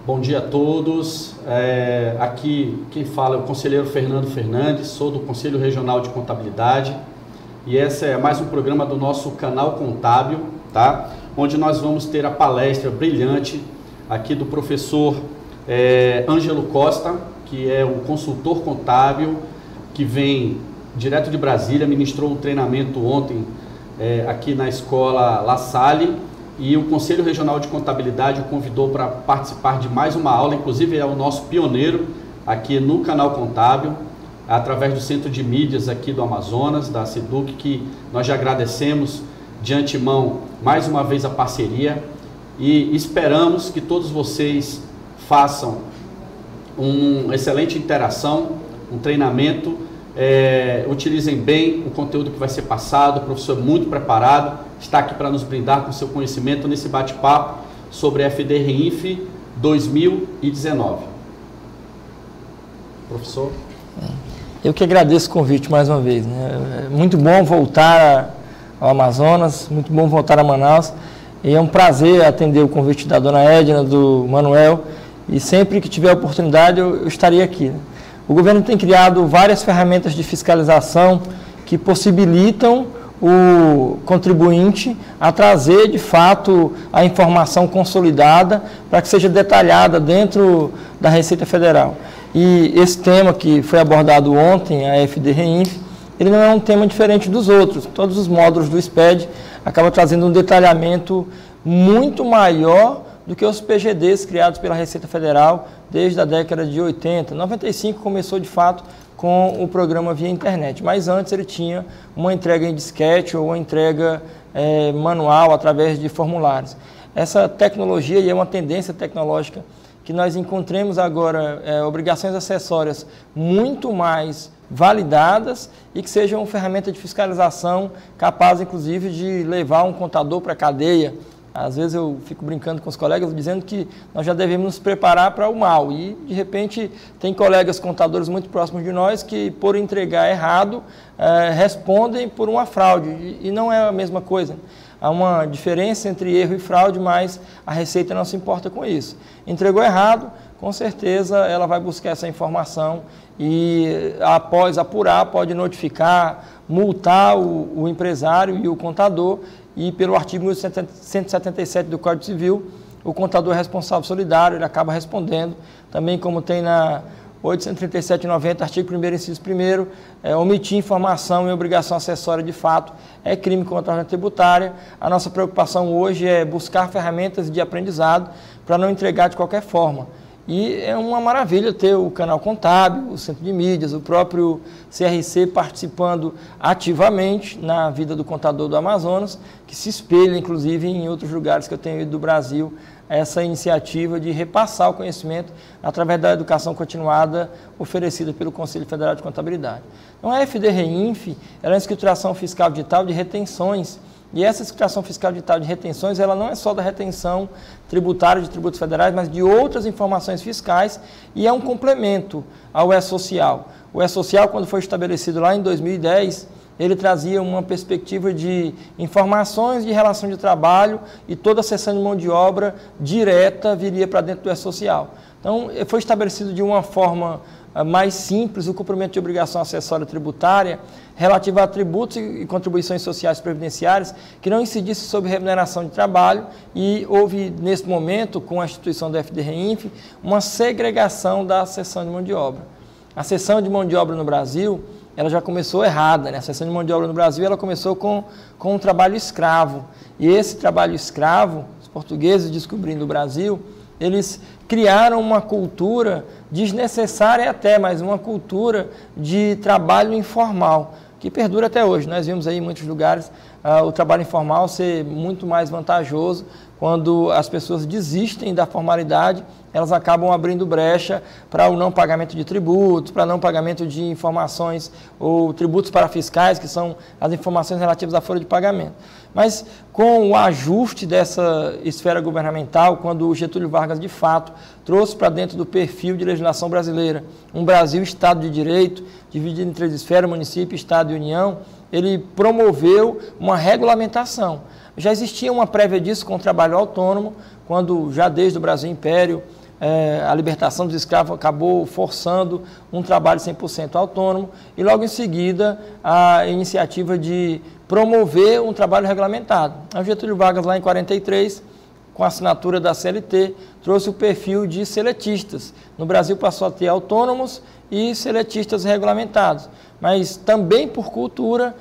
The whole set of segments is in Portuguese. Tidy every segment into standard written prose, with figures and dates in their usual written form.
Bom dia a todos. Aqui quem fala é o conselheiro Fernando Fernandes, sou do Conselho Regional de Contabilidade e esse é mais um programa do nosso canal Contábil, tá? Onde nós vamos ter a palestra brilhante aqui do professor Ângelo Costa, que é um consultor contábil que vem direto de Brasília, ministrou um treinamento ontem aqui na escola La Salle. E o Conselho Regional de Contabilidade o convidou para participar de mais uma aula, inclusive é o nosso pioneiro aqui no canal Contábil, através do Centro de Mídias aqui do Amazonas, da SEDUC, que nós já agradecemos de antemão mais uma vez a parceria e esperamos que todos vocês façam uma excelente interação, um treinamento, utilizem bem o conteúdo que vai ser passado. O professor é muito preparado, está aqui para nos brindar com seu conhecimento nesse bate-papo sobre a FDRINF 2019. Professor? Eu que agradeço o convite mais uma vez, né? É muito bom voltar ao Amazonas, muito bom voltar a Manaus, e é um prazer atender o convite da dona Edna, do Manuel, e sempre que tiver oportunidade eu estarei aqui, né? O governo tem criado várias ferramentas de fiscalização que possibilitam o contribuinte a trazer, de fato, a informação consolidada para que seja detalhada dentro da Receita Federal. E esse tema que foi abordado ontem, a FDRINF, ele não é um tema diferente dos outros. Todos os módulos do SPED acabam trazendo um detalhamento muito maior do que os PGDs criados pela Receita Federal desde a década de 80. 95 começou, de fato, com o programa via internet, mas antes ele tinha uma entrega em disquete ou uma entrega manual através de formulários. Essa tecnologia, e é uma tendência tecnológica que nós encontremos agora, obrigações acessórias muito mais validadas e que sejam uma ferramenta de fiscalização capaz, inclusive, de levar um contador para a cadeia. Às vezes eu fico brincando com os colegas, dizendo que nós já devemos nos preparar para o mal. E, de repente, tem colegas contadores muito próximos de nós que, por entregar errado, respondem por uma fraude. E não é a mesma coisa. Há uma diferença entre erro e fraude, mas a Receita não se importa com isso. Entregou errado, com certeza ela vai buscar essa informação e, após apurar, pode notificar, multar o empresário e o contador. E pelo artigo 1177 do Código Civil, o contador responsável solidário, ele acaba respondendo. Também como tem na 837/90, artigo 1º, inciso 1º, omitir informação e obrigação acessória de fato é crime contra a ordem tributária. A nossa preocupação hoje é buscar ferramentas de aprendizado para não entregar de qualquer forma. E é uma maravilha ter o canal Contábil, o Centro de Mídias, o próprio CRC participando ativamente na vida do contador do Amazonas, que se espelha, inclusive, em outros lugares que eu tenho ido do Brasil, essa iniciativa de repassar o conhecimento através da educação continuada oferecida pelo Conselho Federal de Contabilidade. Então, a FDRINF é uma escrituração fiscal digital de retenções. E essa escrituração fiscal digital de retenções, ela não é só da retenção tributária de tributos federais, mas de outras informações fiscais e é um complemento ao E-Social. O E-Social, quando foi estabelecido lá em 2010, ele trazia uma perspectiva de informações de relação de trabalho e toda a seção de mão de obra direta viria para dentro do E-Social. Então, foi estabelecido de uma forma mais simples o cumprimento de obrigação acessória tributária relativa a tributos e contribuições sociais previdenciárias que não incidisse sobre remuneração de trabalho e houve, nesse momento, com a instituição da FDRINF, uma segregação da seção de mão de obra. A seção de mão de obra no Brasil, ela já começou errada, né? A seção de mão de obra no Brasil, ela começou com um trabalho escravo. E esse trabalho escravo, os portugueses descobrindo o Brasil, eles criaram uma cultura desnecessária até, mas uma cultura de trabalho informal, que perdura até hoje. Nós vimos aí em muitos lugares o trabalho informal ser muito mais vantajoso. Quando as pessoas desistem da formalidade, elas acabam abrindo brecha para o não pagamento de tributos, para não pagamento de informações ou tributos parafiscais, que são as informações relativas à folha de pagamento. Mas com o ajuste dessa esfera governamental, quando o Getúlio Vargas, de fato, trouxe para dentro do perfil de legislação brasileira um Brasil Estado de Direito, dividido em 3 esferas, município, Estado e União, ele promoveu uma regulamentação. Já existia uma prévia disso com o trabalho autônomo, quando já desde o Brasil Império, a libertação dos escravos acabou forçando um trabalho 100% autônomo e logo em seguida a iniciativa de promover um trabalho regulamentado. O Getúlio Vargas, lá em 43, com a assinatura da CLT, trouxe o perfil de seletistas. No Brasil passou a ter autônomos e seletistas regulamentados, mas também por cultura,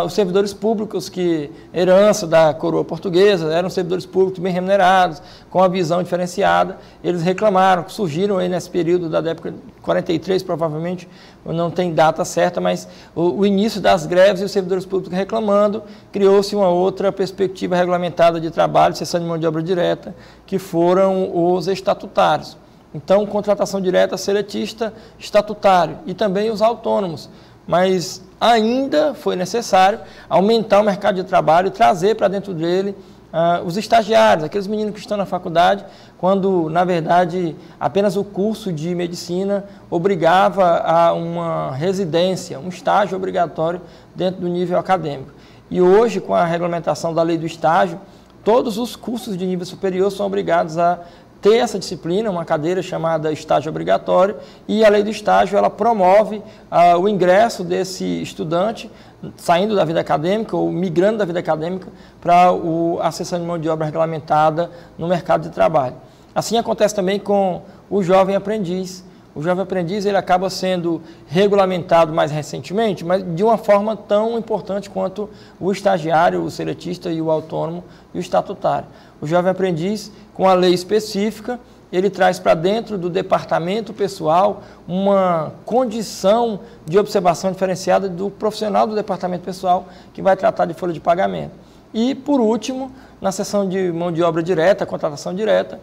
os servidores públicos, que herança da coroa portuguesa, eram servidores públicos bem remunerados, com a visão diferenciada, eles reclamaram, surgiram aí nesse período da década de 43, provavelmente, não tem data certa, mas o início das greves e os servidores públicos reclamando, criou-se uma outra perspectiva regulamentada de trabalho, cessão de mão de obra direta, que foram os estatutários. Então, contratação direta, seletista, estatutário e também os autônomos. Mas ainda foi necessário aumentar o mercado de trabalho e trazer para dentro dele os estagiários, aqueles meninos que estão na faculdade, quando, na verdade, apenas o curso de medicina obrigava a uma residência, um estágio obrigatório dentro do nível acadêmico. E hoje, com a regulamentação da lei do estágio, todos os cursos de nível superior são obrigados a ter essa disciplina, uma cadeira chamada estágio obrigatório, e a lei do estágio ela promove o ingresso desse estudante saindo da vida acadêmica ou migrando da vida acadêmica para a cessão de mão de obra regulamentada no mercado de trabalho. Assim acontece também com o jovem aprendiz. O jovem aprendiz ele acaba sendo regulamentado mais recentemente, mas de uma forma tão importante quanto o estagiário, o seletista e o autônomo e o estatutário. O jovem aprendiz, com a lei específica, ele traz para dentro do departamento pessoal uma condição de observação diferenciada do profissional do departamento pessoal que vai tratar de folha de pagamento. E, por último, na seção de mão de obra direta, contratação direta,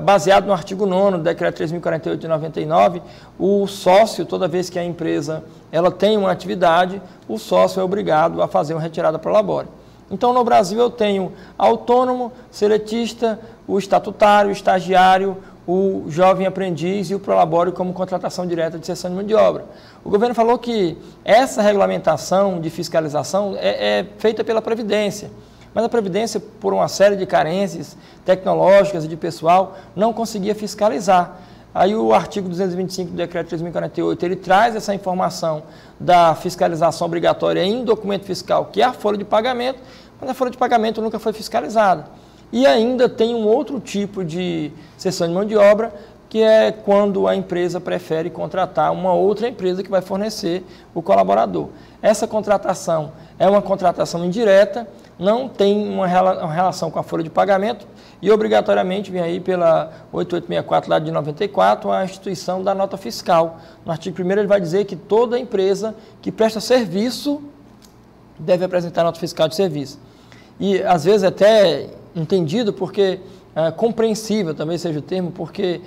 baseado no artigo 9º do Decreto 3.048 de 99, o sócio, toda vez que a empresa ela tem uma atividade, o sócio é obrigado a fazer uma retirada pro labore. Então, no Brasil, eu tenho autônomo, seletista, o estatutário, o estagiário, o jovem aprendiz e o prolabore como contratação direta de cessão de mão de obra. O governo falou que essa regulamentação de fiscalização é feita pela Previdência, mas a Previdência, por uma série de carências tecnológicas e de pessoal, não conseguia fiscalizar. Aí o artigo 225 do Decreto 3.048, ele traz essa informação da fiscalização obrigatória em documento fiscal, que é a folha de pagamento, mas a folha de pagamento nunca foi fiscalizada. E ainda tem um outro tipo de cessão de mão de obra, que é quando a empresa prefere contratar uma outra empresa que vai fornecer o colaborador. Essa contratação é uma contratação indireta, não tem uma relação com a folha de pagamento e obrigatoriamente vem aí pela 8864 lá de 94 a instituição da nota fiscal. No artigo 1º ele vai dizer que toda empresa que presta serviço deve apresentar nota fiscal de serviço. E às vezes até entendido porque compreensível também seja o termo, porque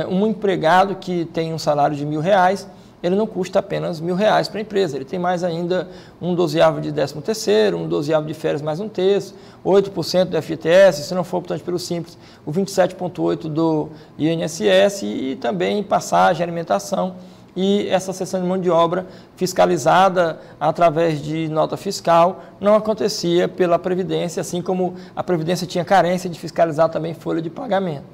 um empregado que tem um salário de R$1.000, ele não custa apenas R$1.000 para a empresa, ele tem mais ainda um 12º de 13º, um 12º de férias mais um terço, 8% do FGTS, se não for, portanto, pelo Simples, o 27,8% do INSS e também passagem, alimentação e essa cessão de mão de obra fiscalizada através de nota fiscal não acontecia pela Previdência, assim como a Previdência tinha carência de fiscalizar também folha de pagamento.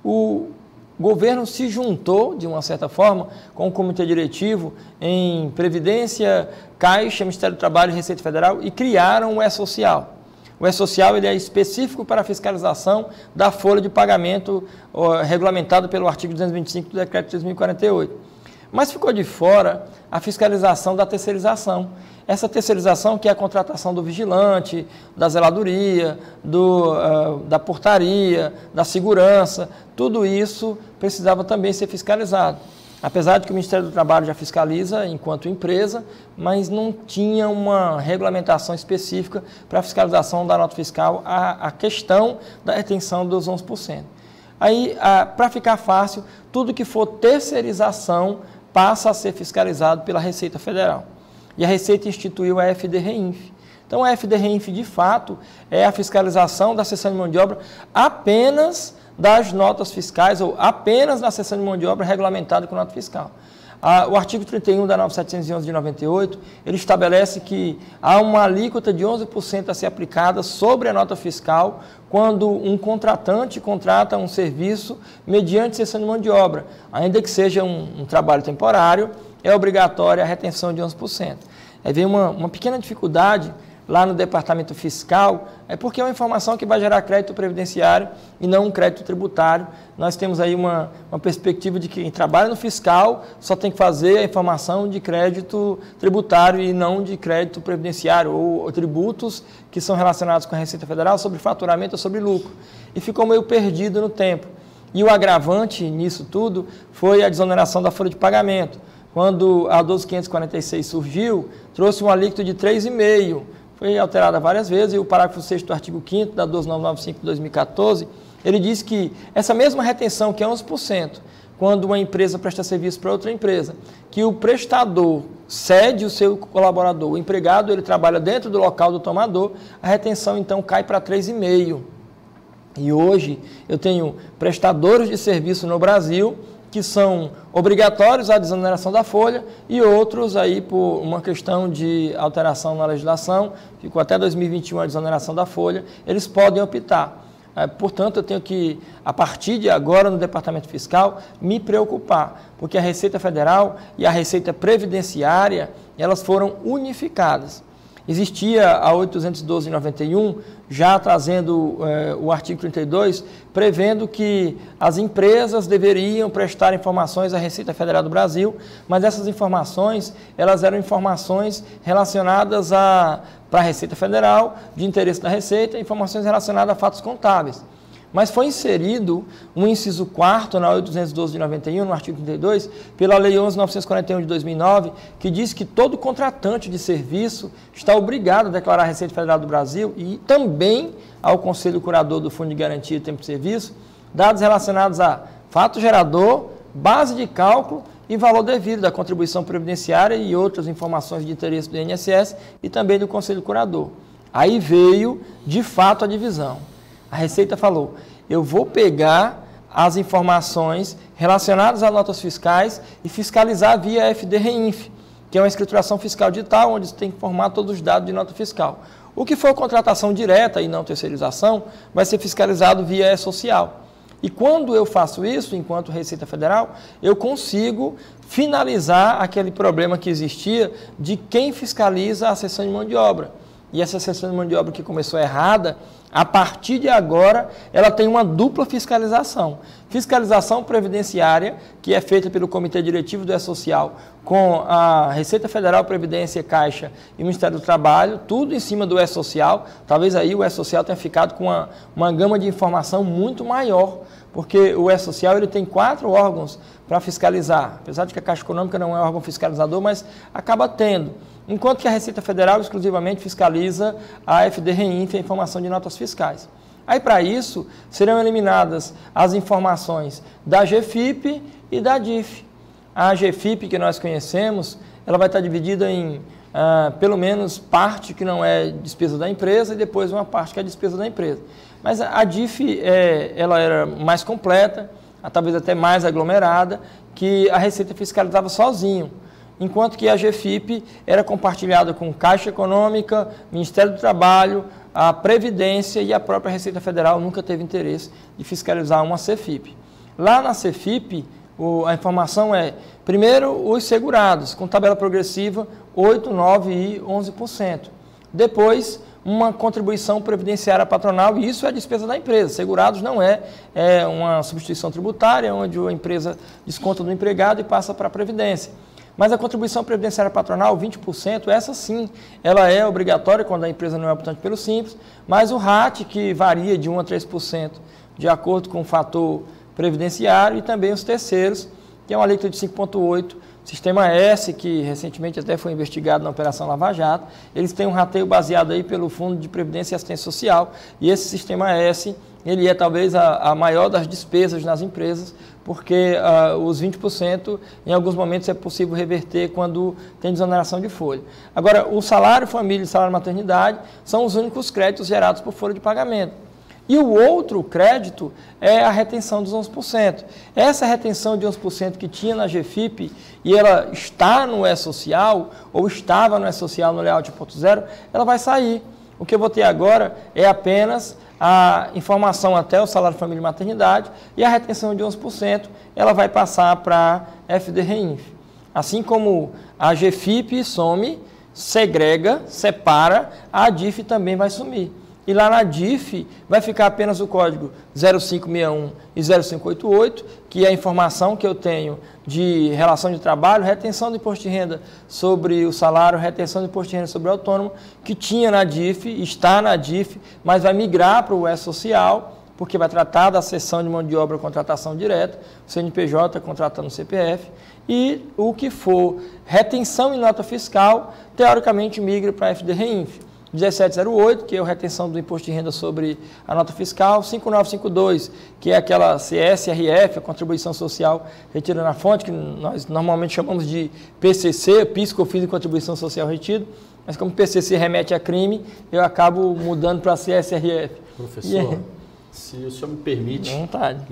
O governo se juntou, de uma certa forma, com o Comitê Diretivo em Previdência, Caixa, Ministério do Trabalho e Receita Federal e criaram o E-Social. O E-Social ele é específico para a fiscalização da folha de pagamento regulamentado pelo artigo 225 do Decreto 3.048. Mas ficou de fora a fiscalização da terceirização. Essa terceirização que é a contratação do vigilante, da zeladoria, da portaria, da segurança, tudo isso precisava também ser fiscalizado. Apesar de que o Ministério do Trabalho já fiscaliza enquanto empresa, mas não tinha uma regulamentação específica para a fiscalização da nota fiscal, a questão da retenção dos 11%. Aí, para ficar fácil, tudo que for terceirização passa a ser fiscalizado pela Receita Federal. E a Receita instituiu a FDREINF. Então, a FDREINF, de fato, é a fiscalização da cessão de mão de obra apenas das notas fiscais ou apenas na cessão de mão de obra regulamentada com nota fiscal. O artigo 31 da 9711 de 98, ele estabelece que há uma alíquota de 11% a ser aplicada sobre a nota fiscal quando um contratante contrata um serviço mediante cessão de mão de obra. Ainda que seja um trabalho temporário, é obrigatória a retenção de 11%. Aí vem uma pequena dificuldade lá no departamento fiscal, porque é uma informação que vai gerar crédito previdenciário e não um crédito tributário. Nós temos aí uma perspectiva de que quem trabalha no fiscal só tem que fazer a informação de crédito tributário e não de crédito previdenciário ou tributos que são relacionados com a Receita Federal sobre faturamento ou sobre lucro. E ficou meio perdido no tempo. E o agravante nisso tudo foi a desoneração da folha de pagamento. Quando a 12.546 surgiu, trouxe um alíquota de 3,5%. Foi alterada várias vezes e o parágrafo 6º do artigo 5º da 12.995 de 2014, ele diz que essa mesma retenção, que é 11%, quando uma empresa presta serviço para outra empresa, que o prestador cede o seu colaborador, o empregado, ele trabalha dentro do local do tomador, a retenção então cai para 3,5%. E hoje eu tenho prestadores de serviço no Brasil que são obrigatórios à desoneração da folha e outros aí por uma questão de alteração na legislação, ficou até 2021 a desoneração da folha, eles podem optar. Portanto, eu tenho que, a partir de agora, no Departamento Fiscal, me preocupar, porque a Receita Federal e a Receita Previdenciária, elas foram unificadas. Existia a 812/91, já trazendo o artigo 32, prevendo que as empresas deveriam prestar informações à Receita Federal do Brasil, mas essas informações, elas eram informações relacionadas para a Receita Federal, de interesse da Receita, informações relacionadas a fatos contábeis. Mas foi inserido um inciso 4º na 812/91, no artigo 32, pela Lei 11.941 de 2009, que diz que todo contratante de serviço está obrigado a declarar à Receita Federal do Brasil e também ao Conselho Curador do Fundo de Garantia e Tempo de Serviço, dados relacionados a fato gerador, base de cálculo e valor devido da contribuição previdenciária e outras informações de interesse do INSS e também do Conselho Curador. Aí veio, de fato, a divisão. A Receita falou, eu vou pegar as informações relacionadas a notas fiscais e fiscalizar via FD-REINF, que é uma escrituração fiscal digital, onde você tem que informar todos os dados de nota fiscal. O que for contratação direta e não terceirização, vai ser fiscalizado via E-Social. E quando eu faço isso, enquanto Receita Federal, eu consigo finalizar aquele problema que existia de quem fiscaliza a cessão de mão de obra. E essa cessão de mão de obra que começou errada, a partir de agora, ela tem uma dupla fiscalização. Fiscalização previdenciária, que é feita pelo Comitê Diretivo do E-Social, com a Receita Federal, Previdência, Caixa e o Ministério do Trabalho, tudo em cima do E-Social. Talvez aí o E-Social tenha ficado com uma gama de informação muito maior, porque o E-Social ele tem 4 órgãos para fiscalizar, apesar de que a Caixa Econômica não é um órgão fiscalizador, mas acaba tendo. Enquanto que a Receita Federal exclusivamente fiscaliza a FD-REINF, a informação de notas fiscais. Aí, para isso, serão eliminadas as informações da GFIP e da DIF. A GFIP, que nós conhecemos, ela vai estar dividida em, pelo menos, parte que não é despesa da empresa e depois uma parte que é despesa da empresa. Mas a DIF, ela era mais completa, talvez até mais aglomerada, que a Receita fiscalizava sozinho. Enquanto que a GFIP era compartilhada com Caixa Econômica, Ministério do Trabalho, a Previdência e a própria Receita Federal nunca teve interesse de fiscalizar uma CFIP. Lá na CFIP, a informação é, primeiro, os segurados, com tabela progressiva 8%, 9% e 11%. Depois, uma contribuição previdenciária patronal, e isso é despesa da empresa. Segurados não é uma substituição tributária, onde a empresa desconta do empregado e passa para a Previdência. Mas a contribuição previdenciária patronal, 20%, essa sim, ela é obrigatória quando a empresa não é optante pelo Simples, mas o RAT, que varia de 1% a 3%, de acordo com o fator previdenciário, e também os terceiros, que é uma alíquota de 5,8%, Sistema S, que recentemente até foi investigado na Operação Lava Jato, eles têm um rateio baseado aí pelo Fundo de Previdência e Assistência Social, e esse Sistema S, ele é talvez a maior das despesas nas empresas, porque os 20%, em alguns momentos, é possível reverter quando tem desoneração de folha. Agora, o salário família e salário maternidade são os únicos créditos gerados por folha de pagamento. E o outro crédito é a retenção dos 11%. Essa retenção de 11% que tinha na GFIP e ela está no E-Social, ou estava no E-Social no Layout 1.0, ela vai sair. O que eu vou ter agora é apenas a informação até o salário família e maternidade e a retenção de 11% ela vai passar para a FD-REINF. Assim como a GFIP some, segrega, separa, a DIF também vai sumir. E lá na DIF vai ficar apenas o código 0561 e 0588, que é a informação que eu tenho de relação de trabalho, retenção do imposto de renda sobre o salário, retenção do imposto de renda sobre o autônomo, que tinha na DIF, está na DIF, mas vai migrar para o E-Social, porque vai tratar da cessão de mão de obra, contratação direta, o CNPJ contratando o CPF, e o que for retenção em nota fiscal, teoricamente migra para a FD-REINF. 1708, que é a retenção do imposto de renda sobre a nota fiscal, 5952, que é aquela CSRF, a contribuição social retida na fonte, que nós normalmente chamamos de PCC, PIS, COFINS e contribuição social retida, mas como PCC remete a crime, eu acabo mudando para a CSRF. Professor, se o senhor me permite,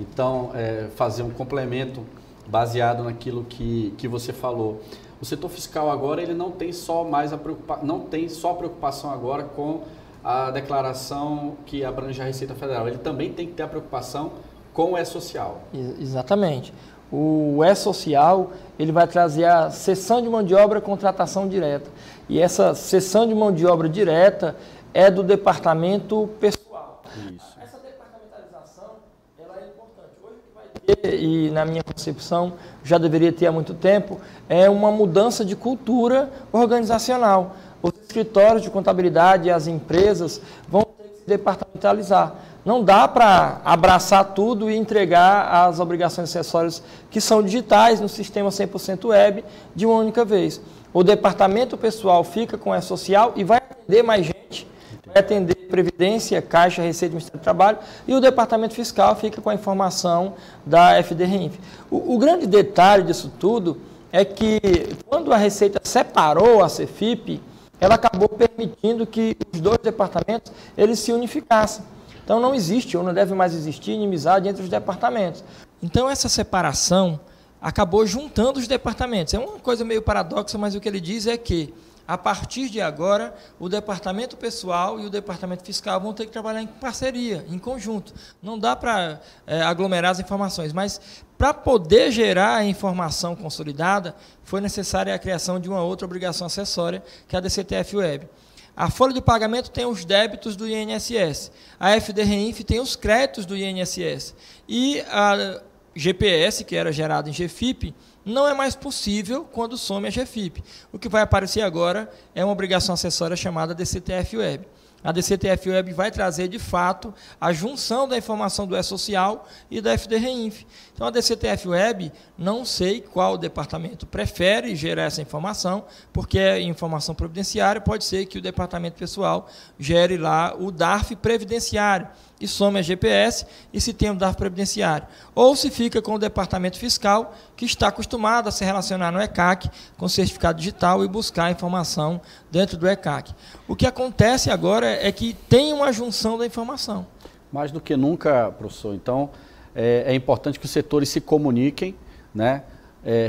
então, fazer um complemento baseado naquilo que você falou. O setor fiscal agora ele não tem só a preocupação agora com a declaração que abrange a Receita Federal. Ele também tem que ter a preocupação com o E-Social. Exatamente. O E-Social ele vai trazer a cessão de mão de obra, contratação direta. E essa cessão de mão de obra direta é do departamento pessoal. Isso. Essa departamentalização ela é importante. Hoje o que vai ter, e na minha concepção já deveria ter há muito tempo, é uma mudança de cultura organizacional. Os escritórios de contabilidade e as empresas vão ter que se departamentalizar. Não dá para abraçar tudo e entregar as obrigações acessórias que são digitais no sistema 100% web de uma única vez. O departamento pessoal fica com a E-Social e vai atender mais gente, vai atender Previdência, Caixa, Receita e Ministério do Trabalho, e o departamento fiscal fica com a informação da FD-REINF. O grande detalhe disso tudo é que quando a Receita separou a CEFIP, ela acabou permitindo que os dois departamentos eles se unificassem. Então não existe ou não deve mais existir inimizade entre os departamentos. Então essa separação acabou juntando os departamentos. É uma coisa meio paradoxa, mas o que ele diz é que a partir de agora, o departamento pessoal e o departamento fiscal vão ter que trabalhar em parceria, em conjunto. Não dá para aglomerar as informações, mas para poder gerar a informação consolidada, foi necessária a criação de uma outra obrigação acessória, que é a DCTF-Web. A folha de pagamento tem os débitos do INSS, a FD-REINF tem os créditos do INSS, e a GPS, que era gerada em GFIP, não é mais possível quando some a GFIP. O que vai aparecer agora é uma obrigação acessória chamada DCTF-Web. A DCTF-Web vai trazer, de fato, a junção da informação do E-Social e da FD-REINF. Então, a DCTF-Web, não sei qual departamento prefere gerar essa informação, porque é informação previdenciária, pode ser que o departamento pessoal gere lá o DARF previdenciário, e some a GPS e se tem o DARF previdenciário. Ou se fica com o departamento fiscal, que está acostumado a se relacionar no ECAC com certificado digital e buscar a informação dentro do ECAC. O que acontece agora é que tem uma junção da informação. Mais do que nunca, professor, então, é importante que os setores se comuniquem, né?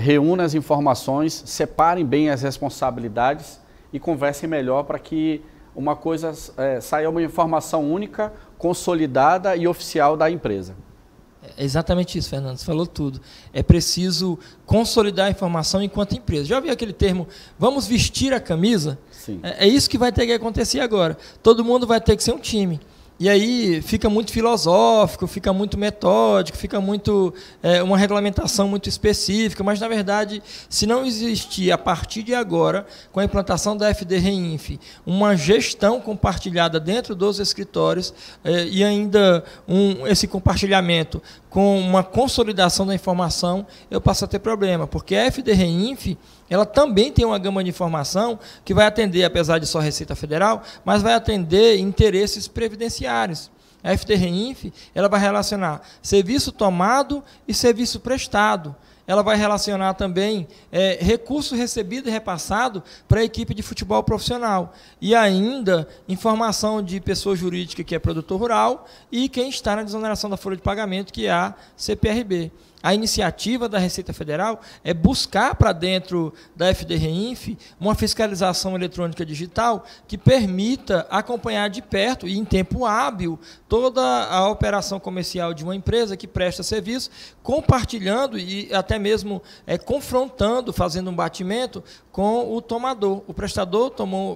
Reúnam as informações, separem bem as responsabilidades e conversem melhor para que uma coisa saia uma informação única, consolidada e oficial da empresa. É exatamente isso, Fernando, você falou tudo. É preciso consolidar a informação enquanto empresa. Já ouviu aquele termo, vamos vestir a camisa? Sim. É isso que vai ter que acontecer agora. Todo mundo vai ter que ser um time. E aí fica muito filosófico, fica muito metódico, fica muito uma regulamentação muito específica, mas, na verdade, se não existir, a partir de agora, com a implantação da FD-REINF, uma gestão compartilhada dentro dos escritórios e ainda esse compartilhamento com uma consolidação da informação, eu passo a ter problema, porque a FD-REINF ela também tem uma gama de informação que vai atender, apesar de só Receita Federal, mas vai atender interesses previdenciários. A FD-REINF ela vai relacionar serviço tomado e serviço prestado. ela vai relacionar também recurso recebido e repassado para a equipe de futebol profissional. E ainda informação de pessoa jurídica, que é produtor rural, e quem está na desoneração da folha de pagamento, que é a CPRB. A iniciativa da Receita Federal é buscar para dentro da FDREINF uma fiscalização eletrônica digital que permita acompanhar de perto e em tempo hábil toda a operação comercial de uma empresa que presta serviço, compartilhando e até mesmo confrontando, fazendo um batimento com o tomador. O prestador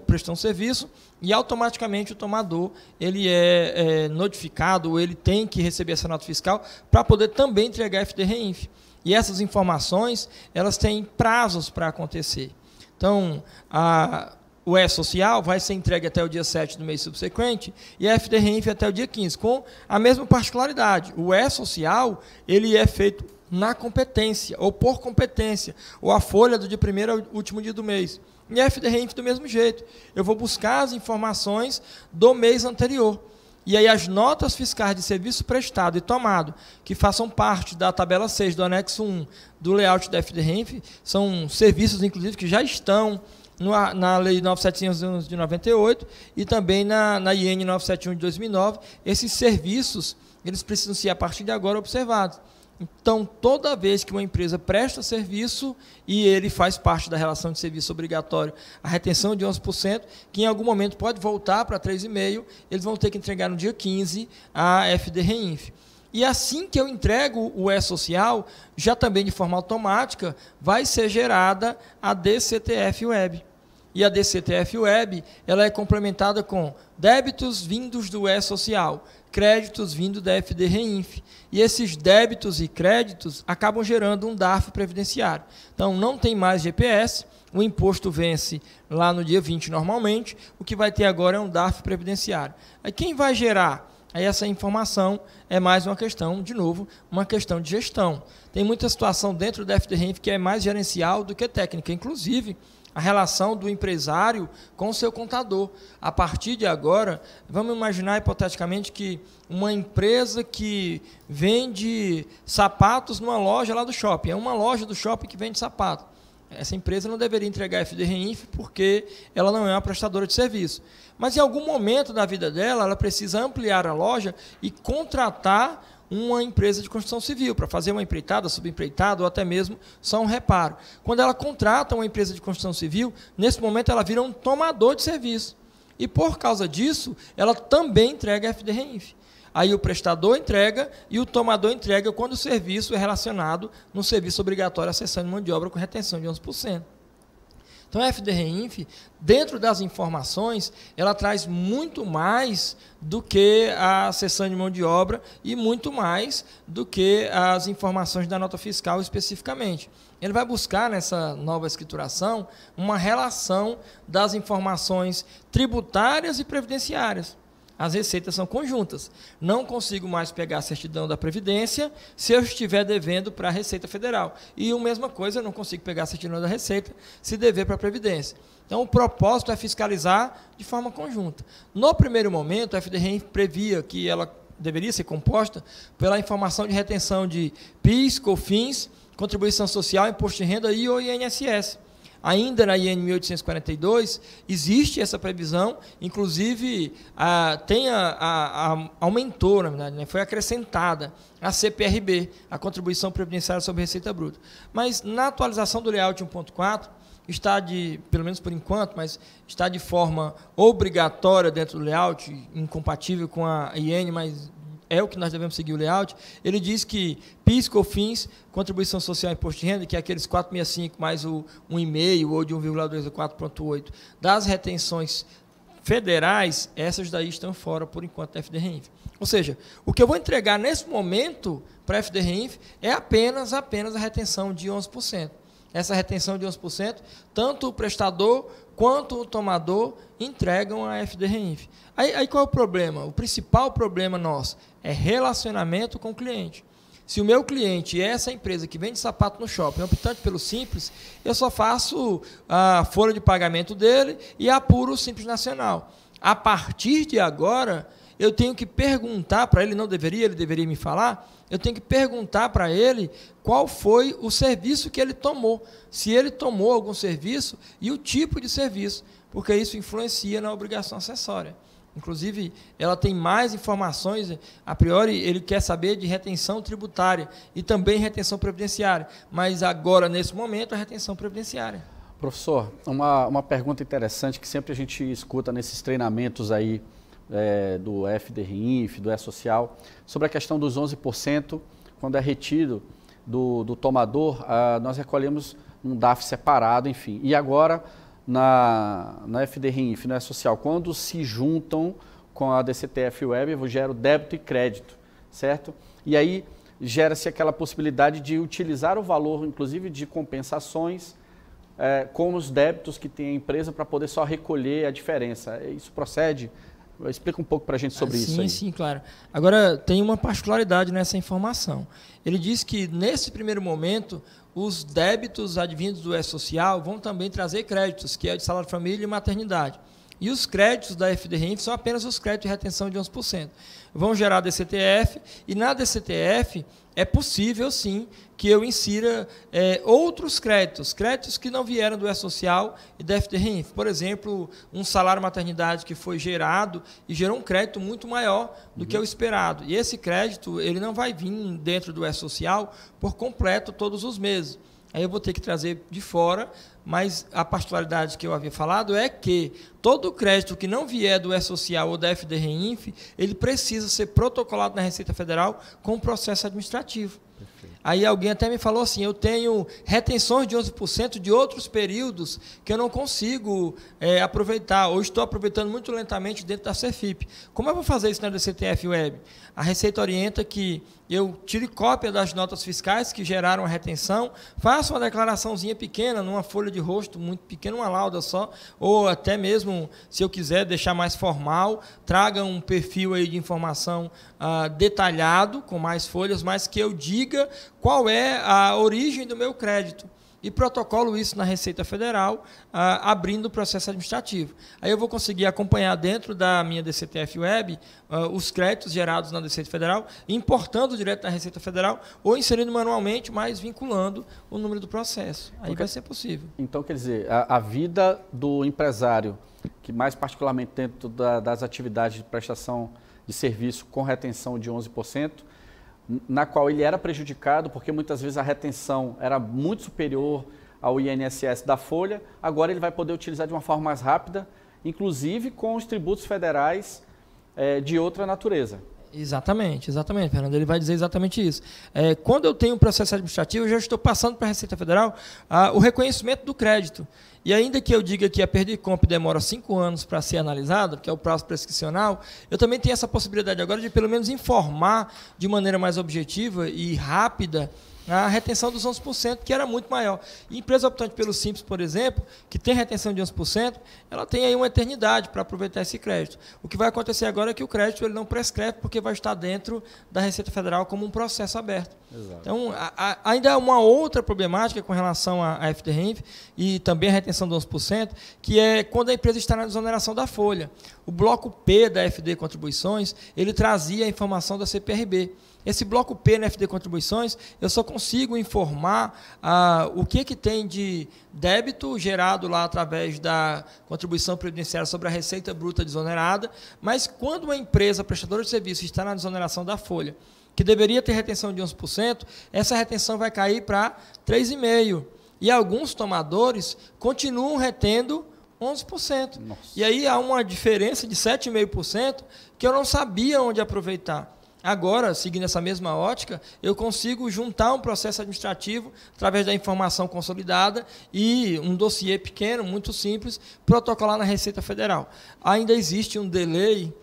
prestou um serviço e automaticamente o tomador ele é notificado, ou ele tem que receber essa nota fiscal para poder também entregar a FDREINF. E essas informações, elas têm prazos para acontecer. Então, o E-Social vai ser entregue até o dia 7 do mês subsequente e a FDREINF até o dia 15, com a mesma particularidade. O E-Social, ele é feito na competência, ou por competência, ou a folha do dia 1º ao último dia do mês. E a FDREINF do mesmo jeito. Eu vou buscar as informações do mês anterior. E aí as notas fiscais de serviço prestado e tomado, que façam parte da tabela 6 do anexo 1 do layout da FDREINF, são serviços, inclusive, que já estão na Lei 9.711 de 98 e também na IN 971 de 2009. Esses serviços, eles precisam ser, a partir de agora, observados. Então, toda vez que uma empresa presta serviço e ele faz parte da relação de serviço obrigatório, a retenção de 11%, que em algum momento pode voltar para 3,5%, eles vão ter que entregar no dia 15 a FDREINF. E assim que eu entrego o E-Social, já também de forma automática, vai ser gerada a DCTF Web. E a DCTF Web, ela é complementada com débitos vindos do E-Social, créditos vindos da FDREINF. E esses débitos e créditos acabam gerando um DARF previdenciário. Então, não tem mais GPS, o imposto vence lá no dia 20 normalmente, o que vai ter agora é um DARF previdenciário. Aí quem vai gerar essa informação é mais uma questão, de novo, uma questão de gestão. Tem muita situação dentro da FDREINF que é mais gerencial do que técnica, inclusive a relação do empresário com o seu contador. A partir de agora, vamos imaginar hipoteticamente que uma empresa que vende sapatos numa loja lá do shopping, é uma loja do shopping que vende sapato. Essa empresa não deveria entregar FDREINF porque ela não é uma prestadora de serviço. Mas em algum momento da vida dela, ela precisa ampliar a loja e contratar uma empresa de construção civil para fazer uma empreitada, subempreitada ou até mesmo só um reparo. Quando ela contrata uma empresa de construção civil, nesse momento ela vira um tomador de serviço. E por causa disso, ela também entrega a FDREINF. Aí o prestador entrega e o tomador entrega quando o serviço é relacionado no serviço obrigatório à cessão de mão de obra com retenção de 11%. Então, a FDREINF, dentro das informações, ela traz muito mais do que a cessão de mão de obra e muito mais do que as informações da nota fiscal especificamente. Ele vai buscar, nessa nova escrituração, uma relação das informações tributárias e previdenciárias. As receitas são conjuntas. Não consigo mais pegar a certidão da Previdência se eu estiver devendo para a Receita Federal. E a mesma coisa, eu não consigo pegar a certidão da Receita se dever para a Previdência. Então, o propósito é fiscalizar de forma conjunta. No primeiro momento, a FDREINF previa que ela deveria ser composta pela informação de retenção de PIS, COFINS, Contribuição Social, Imposto de Renda e o INSS. Ainda na IN 1842, existe essa previsão, inclusive aumentou, na verdade, foi acrescentada a CPRB, a Contribuição Previdenciária sobre Receita Bruta. Mas na atualização do layout 1.4, está pelo menos por enquanto, mas está de forma obrigatória dentro do layout, incompatível com a IN, mas é o que nós devemos seguir o layout. Ele diz que PIS, COFINS, Contribuição Social e Imposto de Renda, que é aqueles 4,65 mais o 1,5 ou de 1,2 a 4,8 das retenções federais, essas daí estão fora, por enquanto, da FDREINF. Ou seja, o que eu vou entregar nesse momento para a FDREINF é apenas a retenção de 11%. Essa retenção de 11%, tanto o prestador quanto o tomador entregam a FDREINF. Aí qual é o problema? O principal problema nosso é relacionamento com o cliente. Se o meu cliente é essa empresa que vende sapato no shopping, optante pelo Simples, eu só faço a folha de pagamento dele e apuro o Simples Nacional. A partir de agora, eu tenho que perguntar para ele, ele deveria me falar, eu tenho que perguntar para ele qual foi o serviço que ele tomou, se ele tomou algum serviço e o tipo de serviço, porque isso influencia na obrigação acessória. Inclusive, ela tem mais informações, a priori ele quer saber de retenção tributária e também retenção previdenciária, mas agora, nesse momento, a retenção previdenciária. Professor, uma pergunta interessante que sempre a gente escuta nesses treinamentos aí do FDRINF, do E-Social, sobre a questão dos 11%, quando é retido do tomador, nós recolhemos um DAF separado, enfim. E agora, na FDRINF, no E-Social, quando se juntam com a DCTF Web, gera o débito e crédito, certo? E aí gera-se aquela possibilidade de utilizar o valor, inclusive de compensações, com os débitos que tem a empresa para poder só recolher a diferença. Isso procede? Explica um pouco para a gente sobre isso aí. Sim, claro. Agora, tem uma particularidade nessa informação. Ele diz que, nesse primeiro momento, os débitos advindos do E-Social vão também trazer créditos, que é de salário família e maternidade. E os créditos da FDRINF são apenas os créditos de retenção de 11%. Vão gerar DCTF, e na DCTF é possível, sim, que eu insira outros créditos que não vieram do E-Social e da FDRINF. Por exemplo, um salário maternidade que foi gerado e gerou um crédito muito maior do que o esperado. E esse crédito ele não vai vir dentro do E-Social por completo todos os meses. Aí eu vou ter que trazer de fora, mas a particularidade que eu havia falado é que todo crédito que não vier do E-Social ou da FDRINF, ele precisa ser protocolado na Receita Federal com processo administrativo. Perfeito. Aí alguém até me falou assim, eu tenho retenções de 11% de outros períodos que eu não consigo aproveitar, ou estou aproveitando muito lentamente dentro da CEFIP. Como eu vou fazer isso na DCTF Web? A Receita orienta que eu tire cópia das notas fiscais que geraram a retenção, faça uma declaraçãozinha pequena, numa folha de rosto muito pequena, uma lauda só, ou até mesmo, se eu quiser deixar mais formal, traga um perfil aí de informação detalhado, com mais folhas, mas que eu diga qual é a origem do meu crédito. E protocolo isso na Receita Federal, abrindo o processo administrativo. Aí eu vou conseguir acompanhar dentro da minha DCTF Web os créditos gerados na Receita Federal, importando direto da Receita Federal ou inserindo manualmente, mas vinculando o número do processo. Aí vai ser possível. Então, quer dizer, a vida do empresário, que mais particularmente dentro das atividades de prestação de serviço com retenção de 11%, na qual ele era prejudicado, porque muitas vezes a retenção era muito superior ao INSS da folha, agora ele vai poder utilizar de uma forma mais rápida, inclusive com os tributos federais de outra natureza. Exatamente, Fernando. Ele vai dizer exatamente isso. Quando eu tenho um processo administrativo, eu já estou passando para a Receita Federal o reconhecimento do crédito. E ainda que eu diga que a perda de compra demora 5 anos para ser analisada, que é o prazo prescricional, eu também tenho essa possibilidade agora de pelo menos informar de maneira mais objetiva e rápida a retenção dos 11%, que era muito maior. E empresa optante pelo Simples, por exemplo, que tem retenção de 11%, ela tem aí uma eternidade para aproveitar esse crédito. O que vai acontecer agora é que o crédito ele não prescreve, porque vai estar dentro da Receita Federal como um processo aberto. Exato. Então, ainda há uma outra problemática com relação à FDRINF e também a retenção de 11%, que é quando a empresa está na desoneração da folha. O bloco P da FD Contribuições, ele trazia a informação da CPRB. Esse bloco P na FD Contribuições, eu só consigo informar o que tem de débito gerado lá através da contribuição previdenciária sobre a receita bruta desonerada, mas quando uma empresa prestadora de serviço está na desoneração da folha, que deveria ter retenção de 11%, essa retenção vai cair para 3,5%. E alguns tomadores continuam retendo 11%. Nossa. E aí há uma diferença de 7,5% que eu não sabia onde aproveitar. Agora, seguindo essa mesma ótica, eu consigo juntar um processo administrativo através da informação consolidada e um dossiê pequeno, muito simples, protocolar na Receita Federal. Ainda existe um delay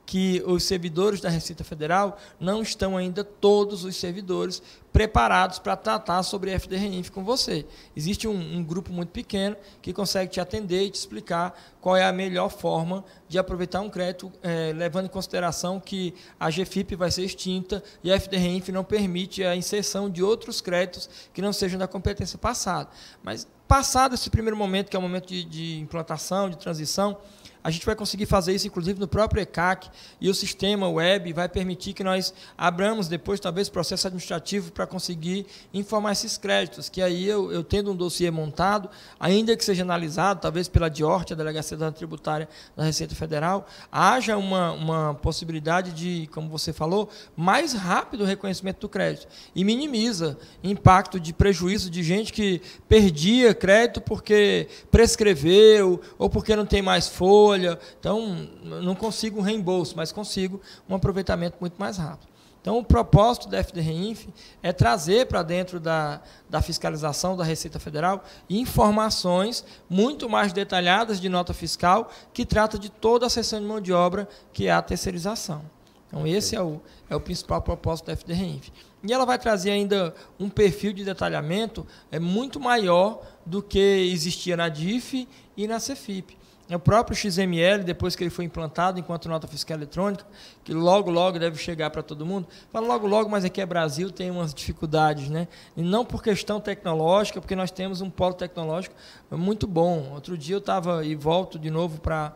que os servidores da Receita Federal não estão ainda todos os servidores preparados para tratar sobre FDRINF com você. Existe um grupo muito pequeno que consegue te atender e te explicar qual é a melhor forma de aproveitar um crédito, levando em consideração que a GFIP vai ser extinta e a FDRINF não permite a inserção de outros créditos que não sejam da competência passada. Mas, passado esse primeiro momento, que é o momento de implantação, de transição, a gente vai conseguir fazer isso, inclusive, no próprio ECAC, e o sistema web vai permitir que nós abramos depois, talvez, processo administrativo para conseguir informar esses créditos, que aí eu tendo um dossiê montado, ainda que seja analisado, talvez pela DIORT, a Delegacia Tributária da Receita Federal, haja uma possibilidade de, como você falou, mais rápido o reconhecimento do crédito e minimiza impacto de prejuízo de gente que perdia crédito porque prescreveu ou porque não tem mais folha. Então, não consigo um reembolso, mas consigo um aproveitamento muito mais rápido. Então, o propósito da FDREINF é trazer para dentro da fiscalização da Receita Federal informações muito mais detalhadas de nota fiscal que trata de toda a seção de mão de obra, que é a terceirização. Então, esse é o principal propósito da FDREINF. E ela vai trazer ainda um perfil de detalhamento muito maior do que existia na DIF e na CEFIP. O próprio XML, depois que ele foi implantado enquanto nota fiscal eletrônica, que logo, logo deve chegar para todo mundo, fala logo, logo, mas aqui é Brasil, tem umas dificuldades, né? E não por questão tecnológica, porque nós temos um polo tecnológico muito bom. Outro dia eu estava, e volto de novo para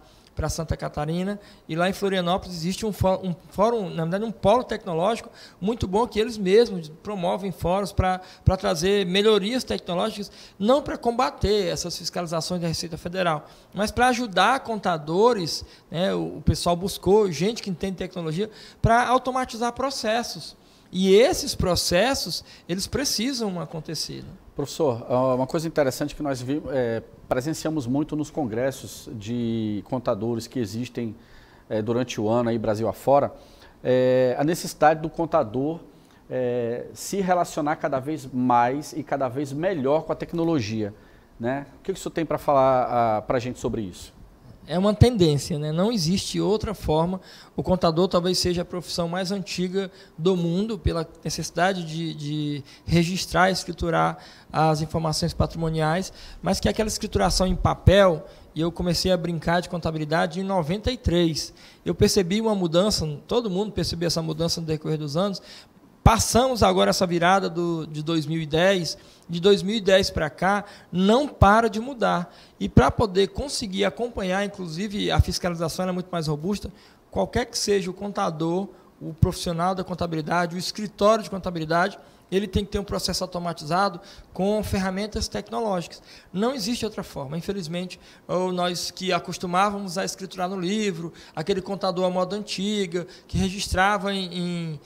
Santa Catarina, e lá em Florianópolis existe um fórum, na verdade um polo tecnológico muito bom, que eles mesmos promovem fóruns para trazer melhorias tecnológicas, não para combater essas fiscalizações da Receita Federal, mas para ajudar contadores, né, o pessoal buscou gente que entende tecnologia para automatizar processos. E esses processos, eles precisam acontecer. Professor, uma coisa interessante que nós presenciamos muito nos congressos de contadores que existem durante o ano, aí Brasil afora, a necessidade do contador se relacionar cada vez mais e cada vez melhor com a tecnologia, né? O que o senhor tem para falar para a gente sobre isso? É uma tendência, né? Não existe outra forma. O contador talvez seja a profissão mais antiga do mundo, pela necessidade de registrar e escriturar as informações patrimoniais, mas que aquela escrituração em papel, e eu comecei a brincar de contabilidade em 93. Eu percebi uma mudança, todo mundo percebeu essa mudança no decorrer dos anos. Passamos agora essa virada de 2010, de 2010 para cá, não para de mudar. E para poder conseguir acompanhar, inclusive a fiscalização é muito mais robusta, qualquer que seja o contador, o profissional da contabilidade, o escritório de contabilidade, ele tem que ter um processo automatizado com ferramentas tecnológicas. Não existe outra forma. Infelizmente, nós que acostumávamos a escriturar no livro, aquele contador à moda antiga, que registrava em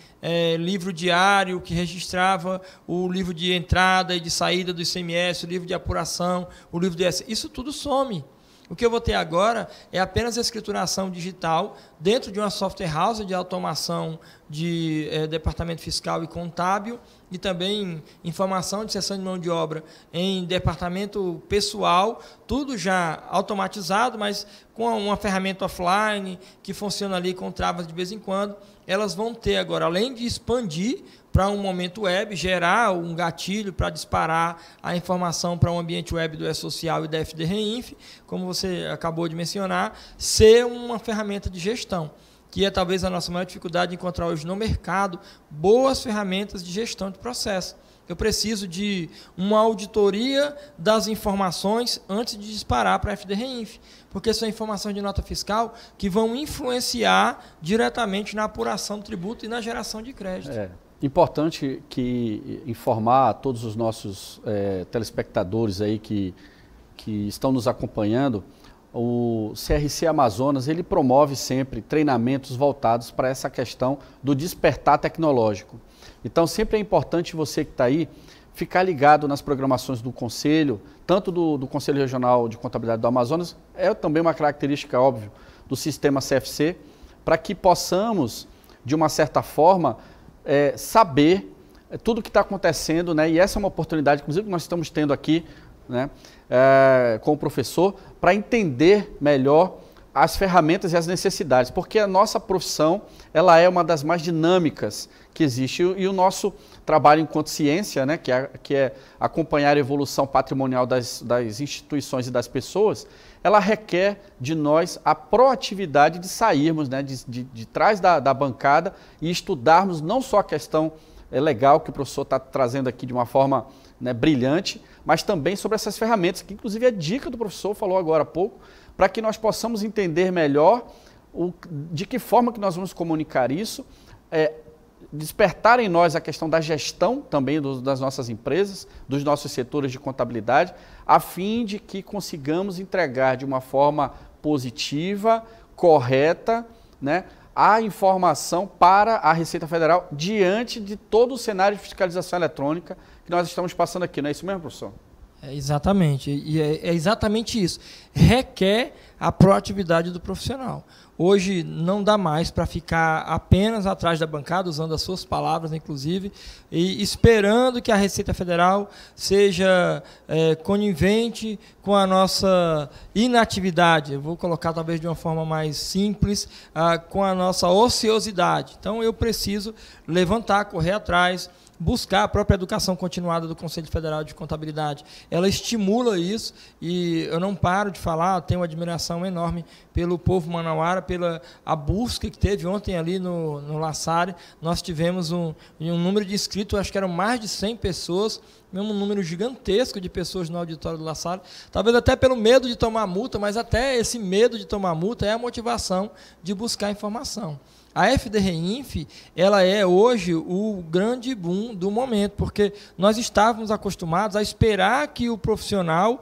livro diário, que registrava o livro de entrada e de saída do ICMS, o livro de apuração, o livro de... Isso tudo some. O que eu vou ter agora é apenas a escrituração digital dentro de uma software house de automação de departamento fiscal e contábil, e também informação de seção de mão de obra em departamento pessoal, tudo já automatizado, mas com uma ferramenta offline que funciona ali com travas de vez em quando. Elas vão ter agora, além de expandir para um momento web, gerar um gatilho para disparar a informação para um ambiente web do E-Social e da FDREINF, como você acabou de mencionar, ser uma ferramenta de gestão, que é talvez a nossa maior dificuldade de encontrar hoje no mercado boas ferramentas de gestão de processo. Eu preciso de uma auditoria das informações antes de disparar para a FDREINF, porque são informações de nota fiscal que vão influenciar diretamente na apuração do tributo e na geração de crédito. Importante informar a todos os nossos telespectadores aí que estão nos acompanhando. O CRC Amazonas, ele promove sempre treinamentos voltados para essa questão do despertar tecnológico. Então, sempre é importante você que está aí ficar ligado nas programações do Conselho, tanto do Conselho Regional de Contabilidade do Amazonas, é também uma característica, óbvio, do sistema CFC, para que possamos, de uma certa forma, saber tudo o que está acontecendo, né? E essa é uma oportunidade, inclusive, que nós estamos tendo aqui, né, com o professor, para entender melhor as ferramentas e as necessidades, porque a nossa profissão ela é uma das mais dinâmicas que existe, e o nosso trabalho enquanto ciência, né, que é acompanhar a evolução patrimonial das instituições e das pessoas, ela requer de nós a proatividade de sairmos, né, de trás da bancada e estudarmos não só a questão legal que o professor está trazendo aqui de uma forma, né, brilhante, mas também sobre essas ferramentas, que inclusive a dica do professor falou agora há pouco, para que nós possamos entender melhor de que forma que nós vamos comunicar isso, despertar em nós a questão da gestão também das nossas empresas, dos nossos setores de contabilidade, a fim de que consigamos entregar de uma forma positiva, correta, né, a informação para a Receita Federal diante de todo o cenário de fiscalização eletrônica que nós estamos passando aqui. Não é isso mesmo, professor? Exatamente, e é exatamente isso. Requer a proatividade do profissional. Hoje não dá mais para ficar apenas atrás da bancada, usando as suas palavras, inclusive, e esperando que a Receita Federal seja conivente com a nossa inatividade. Eu vou colocar talvez de uma forma mais simples, com a nossa ociosidade. Então eu preciso levantar, correr atrás, buscar a própria educação continuada do Conselho Federal de Contabilidade. Ela estimula isso e eu não paro de falar, tenho uma admiração enorme pelo povo manauara, pela a busca que teve ontem ali no La Salle. Nós tivemos um número de inscritos, acho que eram mais de 100 pessoas, mesmo um número gigantesco de pessoas no auditório do La Salle, talvez até pelo medo de tomar multa, mas até esse medo de tomar multa é a motivação de buscar informação. A FDREINF, ela é hoje o grande boom do momento, porque nós estávamos acostumados a esperar que o profissional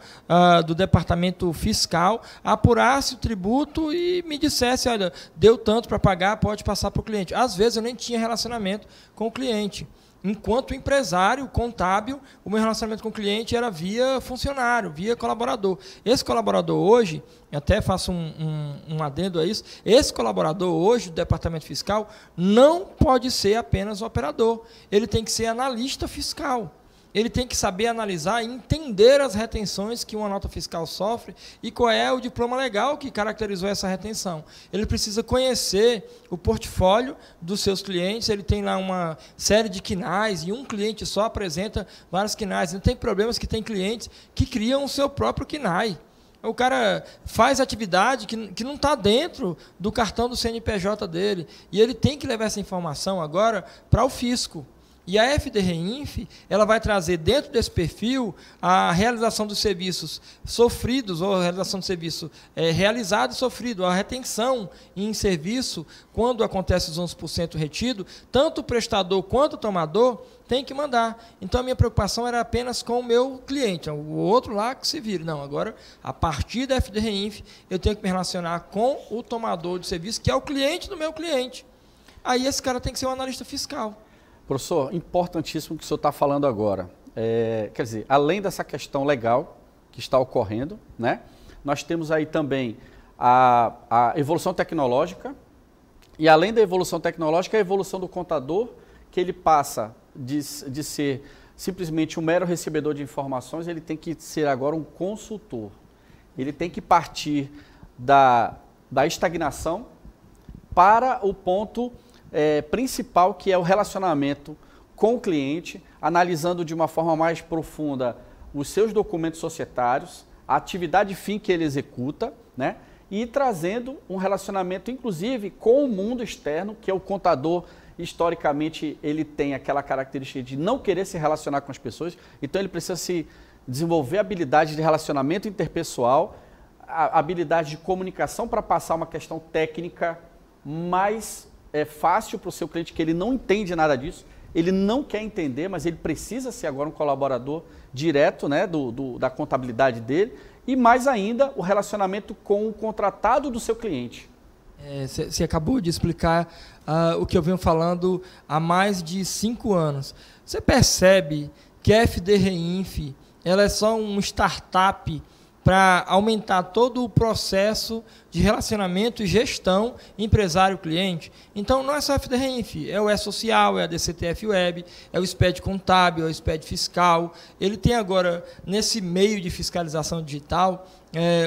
do departamento fiscal apurasse o tributo e me dissesse, olha, deu tanto para pagar, pode passar para o cliente. Às vezes eu nem tinha relacionamento com o cliente. Enquanto empresário contábil, o meu relacionamento com o cliente era via funcionário, via colaborador. Esse colaborador hoje, até faço um adendo a isso, esse colaborador hoje do departamento fiscal não pode ser apenas operador, ele tem que ser analista fiscal. Ele tem que saber analisar e entender as retenções que uma nota fiscal sofre e qual é o diploma legal que caracterizou essa retenção. Ele precisa conhecer o portfólio dos seus clientes, ele tem lá uma série de quinais e um cliente só apresenta vários quinais. Não tem problemas que tem clientes que criam o seu próprio quinai. O cara faz atividade que não está dentro do cartão do CNPJ dele e ele tem que levar essa informação agora para o fisco. E a FDREINF, ela vai trazer dentro desse perfil a realização dos serviços sofridos, ou a realização do serviço realizado e sofrido, a retenção em serviço, quando acontece os 11% retido, tanto o prestador quanto o tomador tem que mandar. Então a minha preocupação era apenas com o meu cliente, o outro lá que se vire. Não, agora, a partir da FDREINF, eu tenho que me relacionar com o tomador de serviço, que é o cliente do meu cliente. Aí esse cara tem que ser um analista fiscal. Professor, importantíssimo o que o senhor está falando agora. Quer dizer, além dessa questão legal que está ocorrendo, né, nós temos aí também a evolução tecnológica e, além da evolução tecnológica, a evolução do contador, que ele passa de ser simplesmente um mero recebedor de informações, ele tem que ser agora um consultor. Ele tem que partir da estagnação para o ponto principal, que é o relacionamento com o cliente, analisando de uma forma mais profunda os seus documentos societários, a atividade fim que ele executa, né, e trazendo um relacionamento, inclusive, com o mundo externo, que é o contador, historicamente, ele tem aquela característica de não querer se relacionar com as pessoas, então ele precisa se desenvolver habilidade de relacionamento interpessoal, a habilidade de comunicação para passar uma questão técnica mais fácil para o seu cliente, que ele não entende nada disso, ele não quer entender, mas ele precisa ser agora um colaborador direto, né, da contabilidade dele, e mais ainda o relacionamento com o contratado do seu cliente. Você acabou de explicar o que eu venho falando há mais de 5 anos. Você percebe que a FDREINF, ela é só um startup para aumentar todo o processo de relacionamento e gestão empresário-cliente. Então, não é só a FDREINF, é o E-Social, é a DCTF Web, é o SPED Contábil, é o SPED Fiscal. Ele tem agora, nesse meio de fiscalização digital,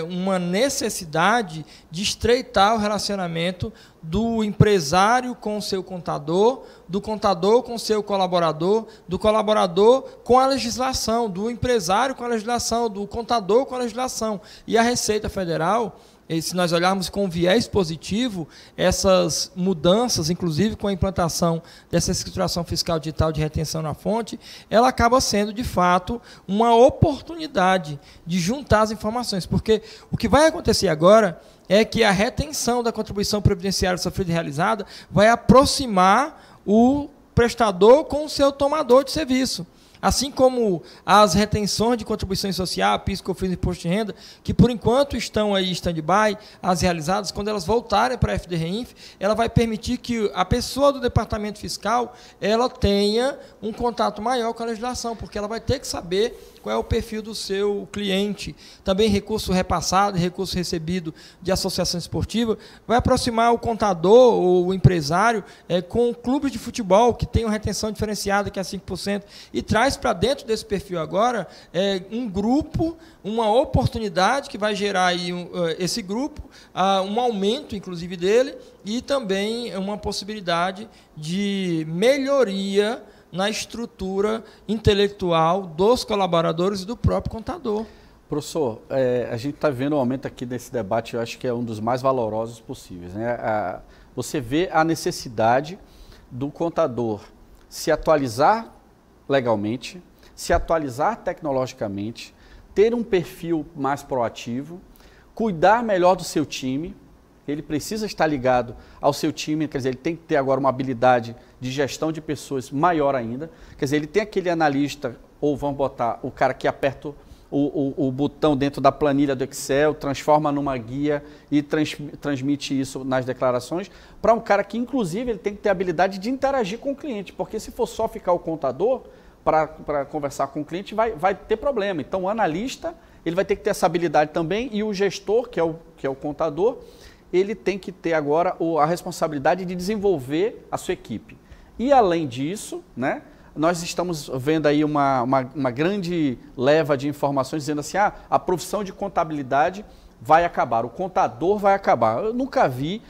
uma necessidade de estreitar o relacionamento do empresário com o seu contador, do contador com o seu colaborador, do colaborador com a legislação, do empresário com a legislação, do contador com a legislação. E a Receita Federal, se nós olharmos com viés positivo, essas mudanças, inclusive com a implantação dessa escrituração fiscal digital de retenção na fonte, ela acaba sendo, de fato, uma oportunidade de juntar as informações, porque o que vai acontecer agora é que a retenção da contribuição previdenciária sofrida e realizada vai aproximar o prestador com o seu tomador de serviço. Assim como as retenções de contribuição social, PIS, COFINS e Imposto de Renda, que por enquanto estão aí em stand-by, as realizadas, quando elas voltarem para a FDREINF, ela vai permitir que a pessoa do departamento fiscal ela tenha um contato maior com a legislação, porque ela vai ter que saber qual é o perfil do seu cliente. Também recurso repassado e recurso recebido de associação esportiva vai aproximar o contador ou o empresário com clubes de futebol que tem uma retenção diferenciada, que é 5%, e traz para dentro desse perfil agora um grupo, uma oportunidade que vai gerar aí esse grupo, um aumento, inclusive, dele, e também uma possibilidade de melhoria na estrutura intelectual dos colaboradores e do próprio contador. Professor, a gente está vendo um aumento aqui desse debate, eu acho que é um dos mais valorosos possíveis, né? Você vê a necessidade do contador se atualizar legalmente, se atualizar tecnologicamente, ter um perfil mais proativo, cuidar melhor do seu time. Ele precisa estar ligado ao seu time, quer dizer, ele tem que ter agora uma habilidade de gestão de pessoas maior ainda. Quer dizer, ele tem aquele analista, ou vamos botar o cara que aperta o botão dentro da planilha do Excel, transforma numa guia e transmite isso nas declarações, para um cara que, inclusive, ele tem que ter a habilidade de interagir com o cliente, porque se for só ficar o contador para conversar com o cliente, vai ter problema. Então, o analista, ele vai ter que ter essa habilidade também, e o gestor, que é o contador, ele tem que ter agora a responsabilidade de desenvolver a sua equipe. E, além disso, né, nós estamos vendo aí uma grande leva de informações dizendo assim, a profissão de contabilidade vai acabar, o contador vai acabar. Eu nunca vi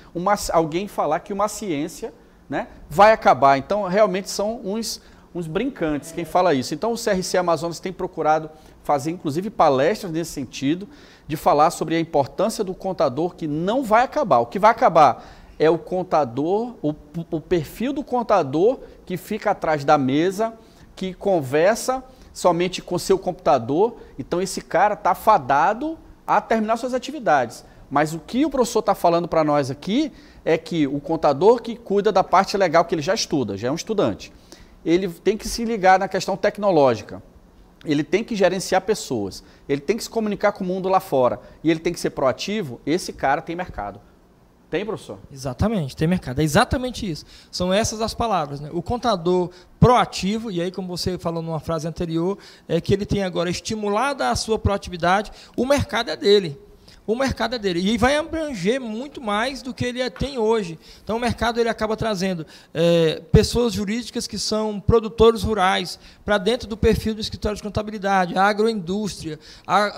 alguém falar que uma ciência, né, vai acabar. Então, realmente são uns brincantes quem fala isso. Então, o CRC Amazonas tem procurado fazer, inclusive, palestras nesse sentido, de falar sobre a importância do contador, que não vai acabar. O que vai acabar é o contador, o perfil do contador que fica atrás da mesa, que conversa somente com seu computador. Então, esse cara está fadado a terminar suas atividades. Mas o que o professor está falando para nós aqui é que o contador que cuida da parte legal, que ele já estuda, já é um estudante, ele tem que se ligar na questão tecnológica. Ele tem que gerenciar pessoas, ele tem que se comunicar com o mundo lá fora e ele tem que ser proativo. Esse cara tem mercado. Tem, professor? Exatamente, tem mercado. É exatamente isso. São essas as palavras, né? O contador proativo, e aí, como você falou numa frase anterior, é que ele tem agora estimulada a sua proatividade, o mercado é dele. O mercado é dele. E vai abranger muito mais do que ele tem hoje. Então, o mercado ele acaba trazendo pessoas jurídicas que são produtores rurais para dentro do perfil do escritório de contabilidade, a agroindústria,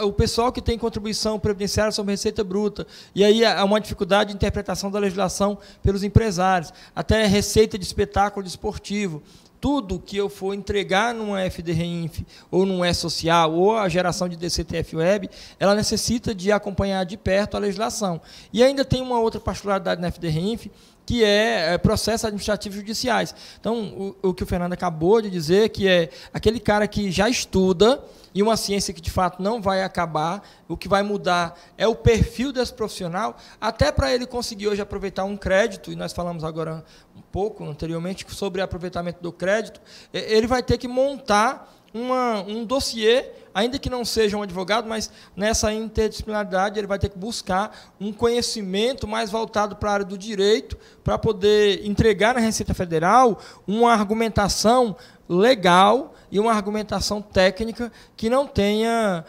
o pessoal que tem contribuição previdenciária sobre receita bruta. E aí há uma dificuldade de interpretação da legislação pelos empresários, até receita de espetáculo desportivo. Tudo que eu for entregar numa FDREINF ou num E-Social ou a geração de DCTF Web, ela necessita de acompanhar de perto a legislação. E ainda tem uma outra particularidade na FDREINF, que é processos administrativos judiciais. Então, o que o Fernando acabou de dizer, que é aquele cara que já estuda, e uma ciência que, de fato, não vai acabar, o que vai mudar é o perfil desse profissional, até para ele conseguir hoje aproveitar um crédito, e nós falamos agora um pouco anteriormente sobre aproveitamento do crédito, ele vai ter que montar um dossiê, ainda que não seja um advogado, mas nessa interdisciplinaridade ele vai ter que buscar um conhecimento mais voltado para a área do direito, para poder entregar na Receita Federal uma argumentação legal e uma argumentação técnica que não tenha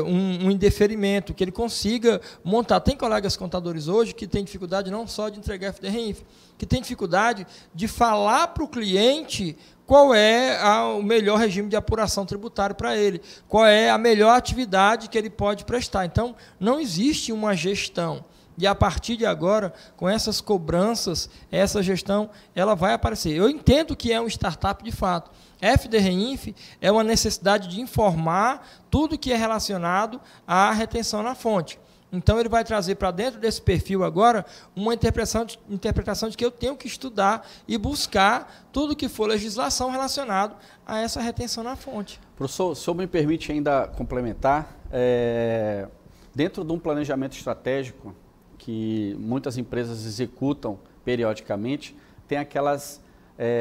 um indeferimento, que ele consiga montar. Tem colegas contadores hoje que têm dificuldade não só de entregar FDREINF, que tem dificuldade de falar para o cliente qual é o melhor regime de apuração tributária para ele, qual é a melhor atividade que ele pode prestar. Então, não existe uma gestão. E, a partir de agora, com essas cobranças, essa gestão ela vai aparecer. Eu entendo que é um startup de fato. FDREINF é uma necessidade de informar tudo que é relacionado à retenção na fonte. Então, ele vai trazer para dentro desse perfil agora uma interpretação de que eu tenho que estudar e buscar tudo que for legislação relacionado a essa retenção na fonte. Professor, o senhor me permite ainda complementar? Dentro de um planejamento estratégico que muitas empresas executam periodicamente, tem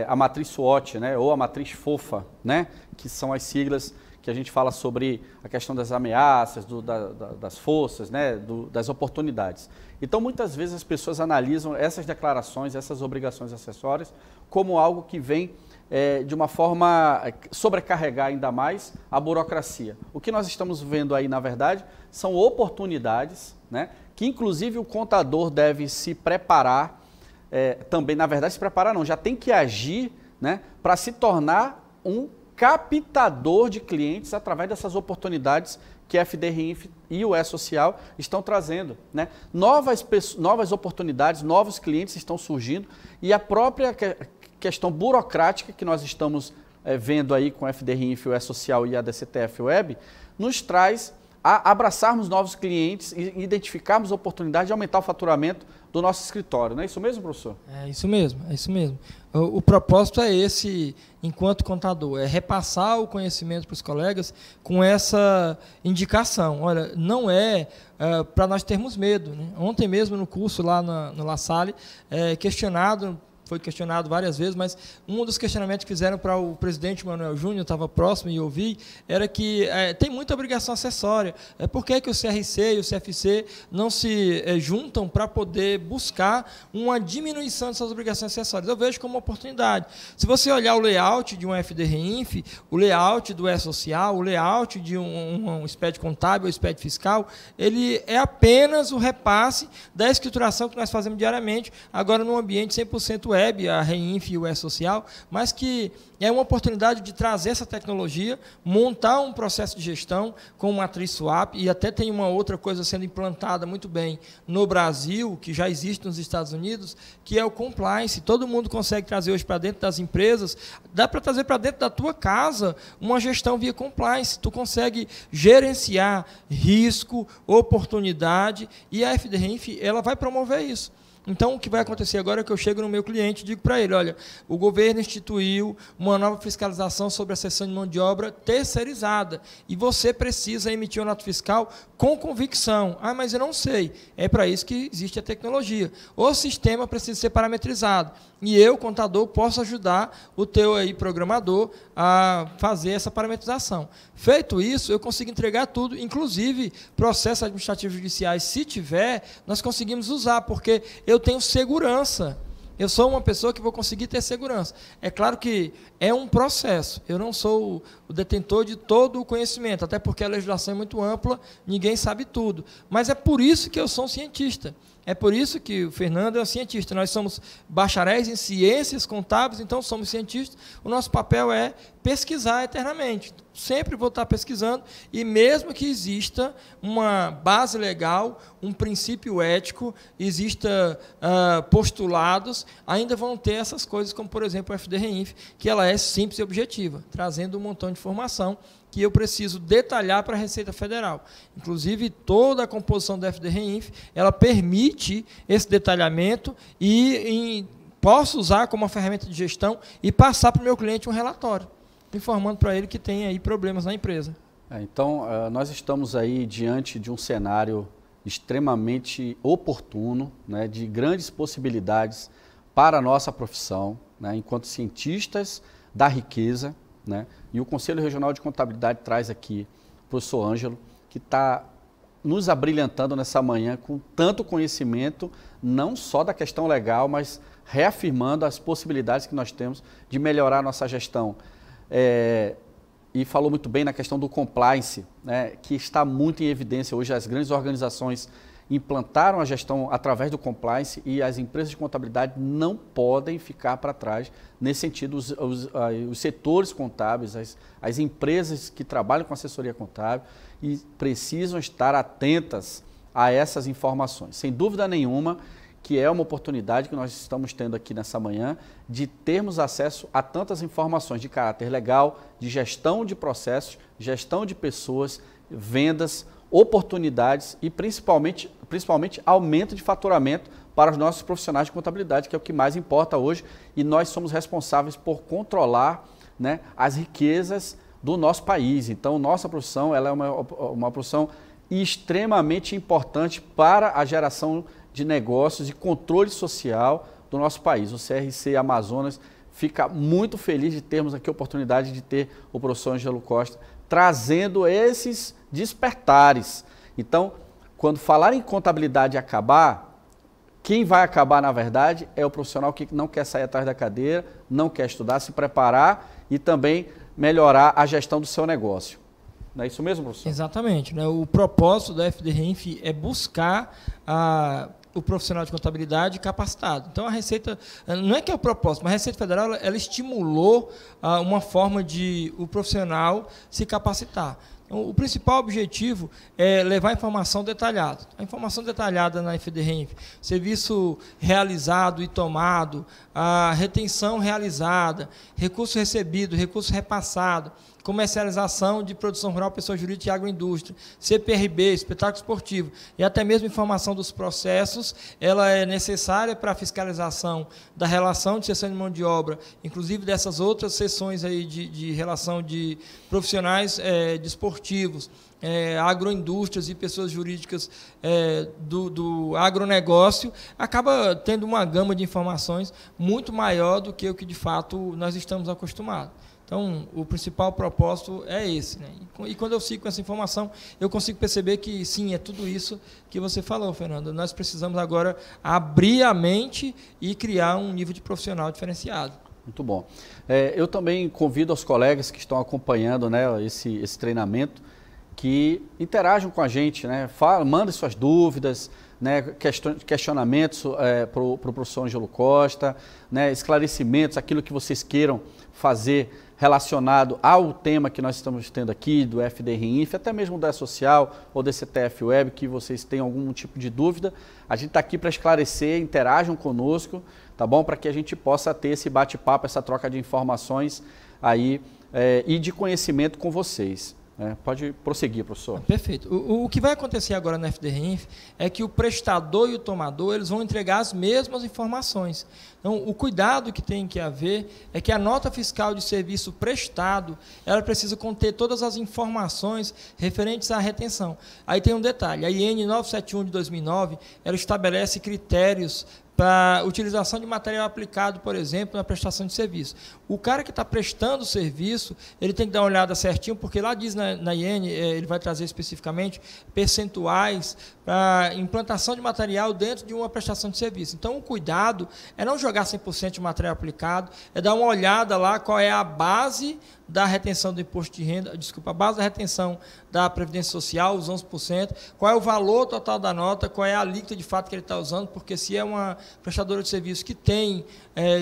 a matriz SWOT, né, ou a matriz FOFA, né, que são as siglas que a gente fala sobre a questão das ameaças, das forças, né, das oportunidades. Então, muitas vezes as pessoas analisam essas declarações, essas obrigações acessórias, como algo que vem de uma forma sobrecarregar ainda mais a burocracia. O que nós estamos vendo aí, na verdade, são oportunidades, né, que inclusive o contador deve se preparar, também, na verdade, se preparar não, já tem que agir, né, para se tornar um captador de clientes através dessas oportunidades que a FDRinf e o E-Social estão trazendo, né? Novas oportunidades, novos clientes estão surgindo e a própria questão burocrática que nós estamos vendo aí com a FDRinf, o E-Social e a DCTF Web, nos traz a abraçarmos novos clientes e identificarmos oportunidades de aumentar o faturamento do nosso escritório. Não é isso mesmo, professor? É isso mesmo, é isso mesmo. O propósito é esse, enquanto contador, é repassar o conhecimento para os colegas com essa indicação. Olha, não para nós termos medo, né? Ontem mesmo no curso lá no La Salle, foi questionado várias vezes, mas um dos questionamentos que fizeram para o presidente Manuel Júnior, estava próximo e ouvi, era que tem muita obrigação acessória. Por que o CRC e o CFC não se juntam para poder buscar uma diminuição dessas obrigações acessórias? Eu vejo como uma oportunidade. Se você olhar o layout de um FDRinf, o layout do E-Social, o layout de um SPED contábil ou SPED fiscal, ele é apenas o repasse da escrituração que nós fazemos diariamente, agora num ambiente 100% web, a Reinf e o E-Social, mas que é uma oportunidade de trazer essa tecnologia, montar um processo de gestão com matriz SWAP, e até tem uma outra coisa sendo implantada muito bem no Brasil, que já existe nos Estados Unidos, que é o compliance. Todo mundo consegue trazer hoje para dentro das empresas, dá para trazer para dentro da tua casa uma gestão via compliance. Tu consegue gerenciar risco, oportunidade, e a FDRinf, ela vai promover isso. Então, o que vai acontecer agora é que eu chego no meu cliente e digo para ele, olha, o governo instituiu uma nova fiscalização sobre a cessão de mão de obra terceirizada e você precisa emitir uma nota fiscal com convicção. Ah, mas eu não sei. É para isso que existe a tecnologia. O sistema precisa ser parametrizado e eu, contador, posso ajudar o teu aí programador a fazer essa parametrização. Feito isso, eu consigo entregar tudo, inclusive processos administrativos judiciais, se tiver, nós conseguimos usar, porque eu tenho segurança. Eu sou uma pessoa que vou conseguir ter segurança. É claro que é um processo. Eu não sou o detentor de todo o conhecimento, até porque a legislação é muito ampla, ninguém sabe tudo. Mas é por isso que eu sou um cientista. É por isso que o Fernando é um cientista. Nós somos bacharéis em ciências contábeis, então somos cientistas. O nosso papel é pesquisar eternamente. Sempre vou estar pesquisando, e mesmo que exista uma base legal, um princípio ético, exista postulados, ainda vão ter essas coisas, como, por exemplo, a FDRinf, que ela é simples e objetiva, trazendo um montão de informação que eu preciso detalhar para a Receita Federal. Inclusive, toda a composição da FDRinf, ela permite esse detalhamento e posso usar como uma ferramenta de gestão e passar para o meu cliente um relatório, informando para ele que tem aí problemas na empresa. Então, nós estamos aí diante de um cenário extremamente oportuno, né, de grandes possibilidades para a nossa profissão, né, enquanto cientistas da riqueza, né, e o Conselho Regional de Contabilidade traz aqui o professor Ângelo, que está nos abrilhantando nessa manhã com tanto conhecimento, não só da questão legal, mas reafirmando as possibilidades que nós temos de melhorar a nossa gestão. E falou muito bem na questão do compliance, né, que está muito em evidência hoje. As grandes organizações implantaram a gestão através do compliance e as empresas de contabilidade não podem ficar para trás. Nesse sentido, os setores contábeis, as empresas que trabalham com assessoria contábil e precisam estar atentas a essas informações. Sem dúvida nenhuma que é uma oportunidade que nós estamos tendo aqui nessa manhã de termos acesso a tantas informações de caráter legal, de gestão de processos, gestão de pessoas, vendas, oportunidades e principalmente aumento de faturamento para os nossos profissionais de contabilidade, que é o que mais importa hoje, e nós somos responsáveis por controlar, né, as riquezas do nosso país. Então, nossa profissão ela é uma profissão extremamente importante para a geração de negócios e controle social do nosso país. O CRC Amazonas fica muito feliz de termos aqui a oportunidade de ter o professor Ângelo Costa trazendo esses despertares. Então, quando falar em contabilidade acabar, quem vai acabar, na verdade, é o profissional que não quer sair atrás da cadeira, não quer estudar, se preparar e também melhorar a gestão do seu negócio. Não é isso mesmo, professor? Exatamente, né? O propósito da FDRINF é buscar o profissional de contabilidade capacitado. Então, a Receita, não é que é o propósito, mas a Receita Federal ela estimulou uma forma de o profissional se capacitar. Então, o principal objetivo é levar informação detalhada. A informação detalhada na FDRINF, serviço realizado e tomado, a retenção realizada, recurso recebido, recurso repassado, comercialização de produção rural, pessoa jurídica e agroindústria, CPRB, espetáculo esportivo, e até mesmo informação dos processos, ela é necessária para a fiscalização da relação de cessão de mão de obra, inclusive dessas outras seções aí de relação de profissionais desportivos, agroindústrias e pessoas jurídicas do agronegócio, acaba tendo uma gama de informações muito maior do que o que de fato nós estamos acostumados. Então, o principal propósito é esse, né? E quando eu sigo com essa informação, eu consigo perceber que, sim, é tudo isso que você falou, Fernando. Nós precisamos agora abrir a mente e criar um nível de profissional diferenciado. Muito bom. Eu também convido aos colegas que estão acompanhando, né, esse treinamento, que interajam com a gente, né? Mandem suas dúvidas, né, questionamentos para o professor Ângelo Costa, né, esclarecimentos, aquilo que vocês queiram fazer relacionado ao tema que nós estamos tendo aqui, do FDRINF, até mesmo da Social ou da CTF Web, que vocês tenham algum tipo de dúvida. A gente está aqui para esclarecer, interajam conosco, tá bom? Para que a gente possa ter esse bate-papo, essa troca de informações aí e de conhecimento com vocês. Pode prosseguir, professor. Perfeito. O que vai acontecer agora na FDRINF é que o prestador e o tomador eles vão entregar as mesmas informações. Então, o cuidado que tem que haver é que a nota fiscal de serviço prestado ela precisa conter todas as informações referentes à retenção. Aí tem um detalhe, a IN 971 de 2009 ela estabelece critérios para utilização de material aplicado, por exemplo, na prestação de serviço. O cara que está prestando o serviço, ele tem que dar uma olhada certinho, porque lá diz na IN, ele vai trazer especificamente percentuais para implantação de material dentro de uma prestação de serviço. Então, o cuidado é não jogar 100% de material aplicado, é dar uma olhada lá qual é a base da retenção do imposto de renda, a base da retenção da Previdência Social, os 11%, qual é o valor total da nota, qual é a alíquota de fato que ele está usando, porque se é uma prestadora de serviço que tem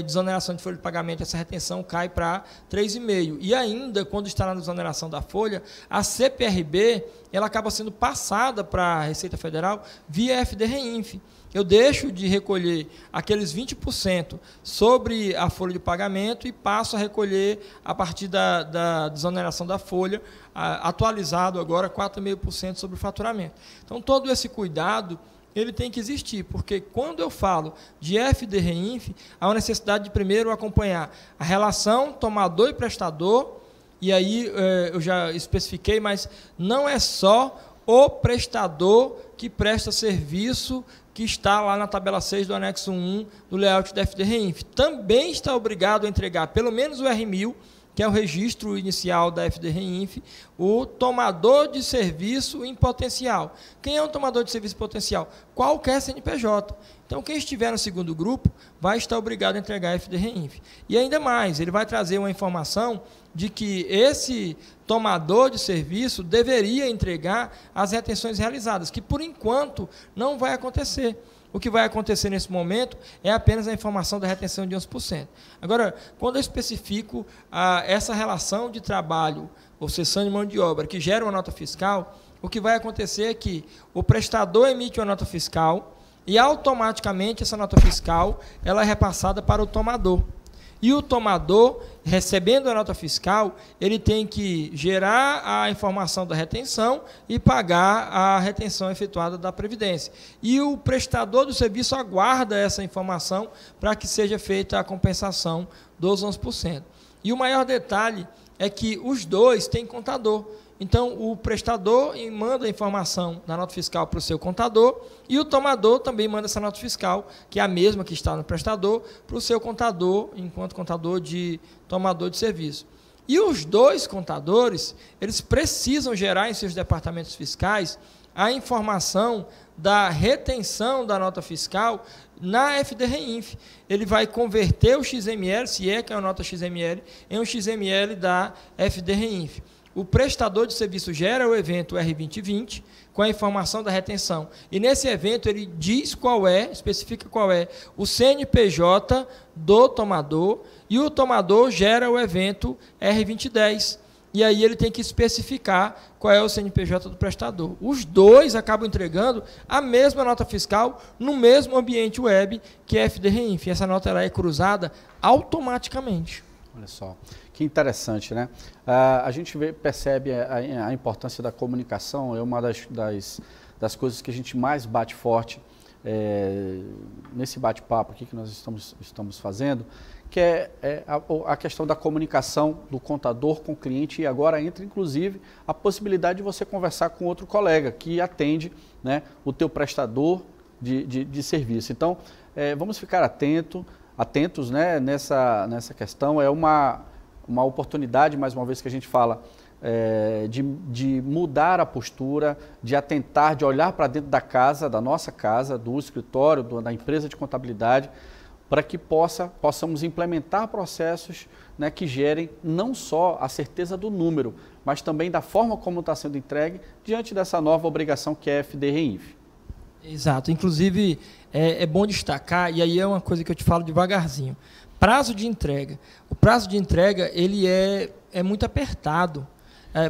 desoneração de folha de pagamento, essa retenção cai para 3,5%. E ainda, quando está na desoneração da folha, a CPRB ela acaba sendo passada para a Receita Federal via FDRINF. Eu deixo de recolher aqueles 20% sobre a folha de pagamento e passo a recolher a partir da desoneração da folha, atualizado agora 4,5% sobre o faturamento. Então, todo esse cuidado ele tem que existir, porque quando eu falo de FDRINF, há uma necessidade de primeiro acompanhar a relação tomador e prestador, e aí eu já especifiquei, mas não é só o prestador que presta serviço que está lá na tabela 6 do anexo 1 do layout da FDRINF. Também está obrigado a entregar pelo menos o R1000, que é o registro inicial da FDRINF, o tomador de serviço em potencial. Quem é um tomador de serviço em potencial? Qualquer CNPJ. Então, quem estiver no segundo grupo vai estar obrigado a entregar a FDRINF. E ainda mais, ele vai trazer uma informação de que esse tomador de serviço deveria entregar as retenções realizadas, que por enquanto não vai acontecer. O que vai acontecer nesse momento é apenas a informação da retenção de 11%. Agora, quando eu especifico essa relação de trabalho ou cessão de mão de obra que gera uma nota fiscal, o que vai acontecer é que o prestador emite uma nota fiscal e automaticamente essa nota fiscal ela é repassada para o tomador. E o tomador, recebendo a nota fiscal, ele tem que gerar a informação da retenção e pagar a retenção efetuada da Previdência. E o prestador do serviço aguarda essa informação para que seja feita a compensação dos 11%. E o maior detalhe é que os dois têm contador. Então, o prestador manda a informação da nota fiscal para o seu contador e o tomador também manda essa nota fiscal, que é a mesma que está no prestador, para o seu contador, enquanto contador de tomador de serviço. E os dois contadores, eles precisam gerar em seus departamentos fiscais a informação da retenção da nota fiscal na FD-REINF. Ele vai converter o XML, se é que é a nota XML, em um XML da FD-REINF. O prestador de serviço gera o evento R2020 com a informação da retenção. E nesse evento ele diz especifica qual é o CNPJ do tomador e o tomador gera o evento R2010. E aí ele tem que especificar qual é o CNPJ do prestador. Os dois acabam entregando a mesma nota fiscal no mesmo ambiente web que é FD-REINF. Essa nota ela é cruzada automaticamente. Olha só, que interessante, né? A gente percebe a importância da comunicação, é uma das coisas que a gente mais bate forte nesse bate-papo aqui que nós estamos fazendo, que é a questão da comunicação do contador com o cliente, e agora entra, inclusive, a possibilidade de você conversar com outro colega que atende, né, o teu prestador de serviço. Então, vamos ficar atentos, né, nessa questão. É uma oportunidade, mais uma vez, que a gente fala de mudar a postura, de atentar, de olhar para dentro da casa, da nossa casa, do escritório, da empresa de contabilidade, para que possamos implementar processos, né, que gerem não só a certeza do número, mas também da forma como está sendo entregue diante dessa nova obrigação que é a FD-REINF. Exato. Inclusive, é bom destacar, e aí é uma coisa que eu te falo devagarzinho, prazo de entrega. O prazo de entrega ele é muito apertado.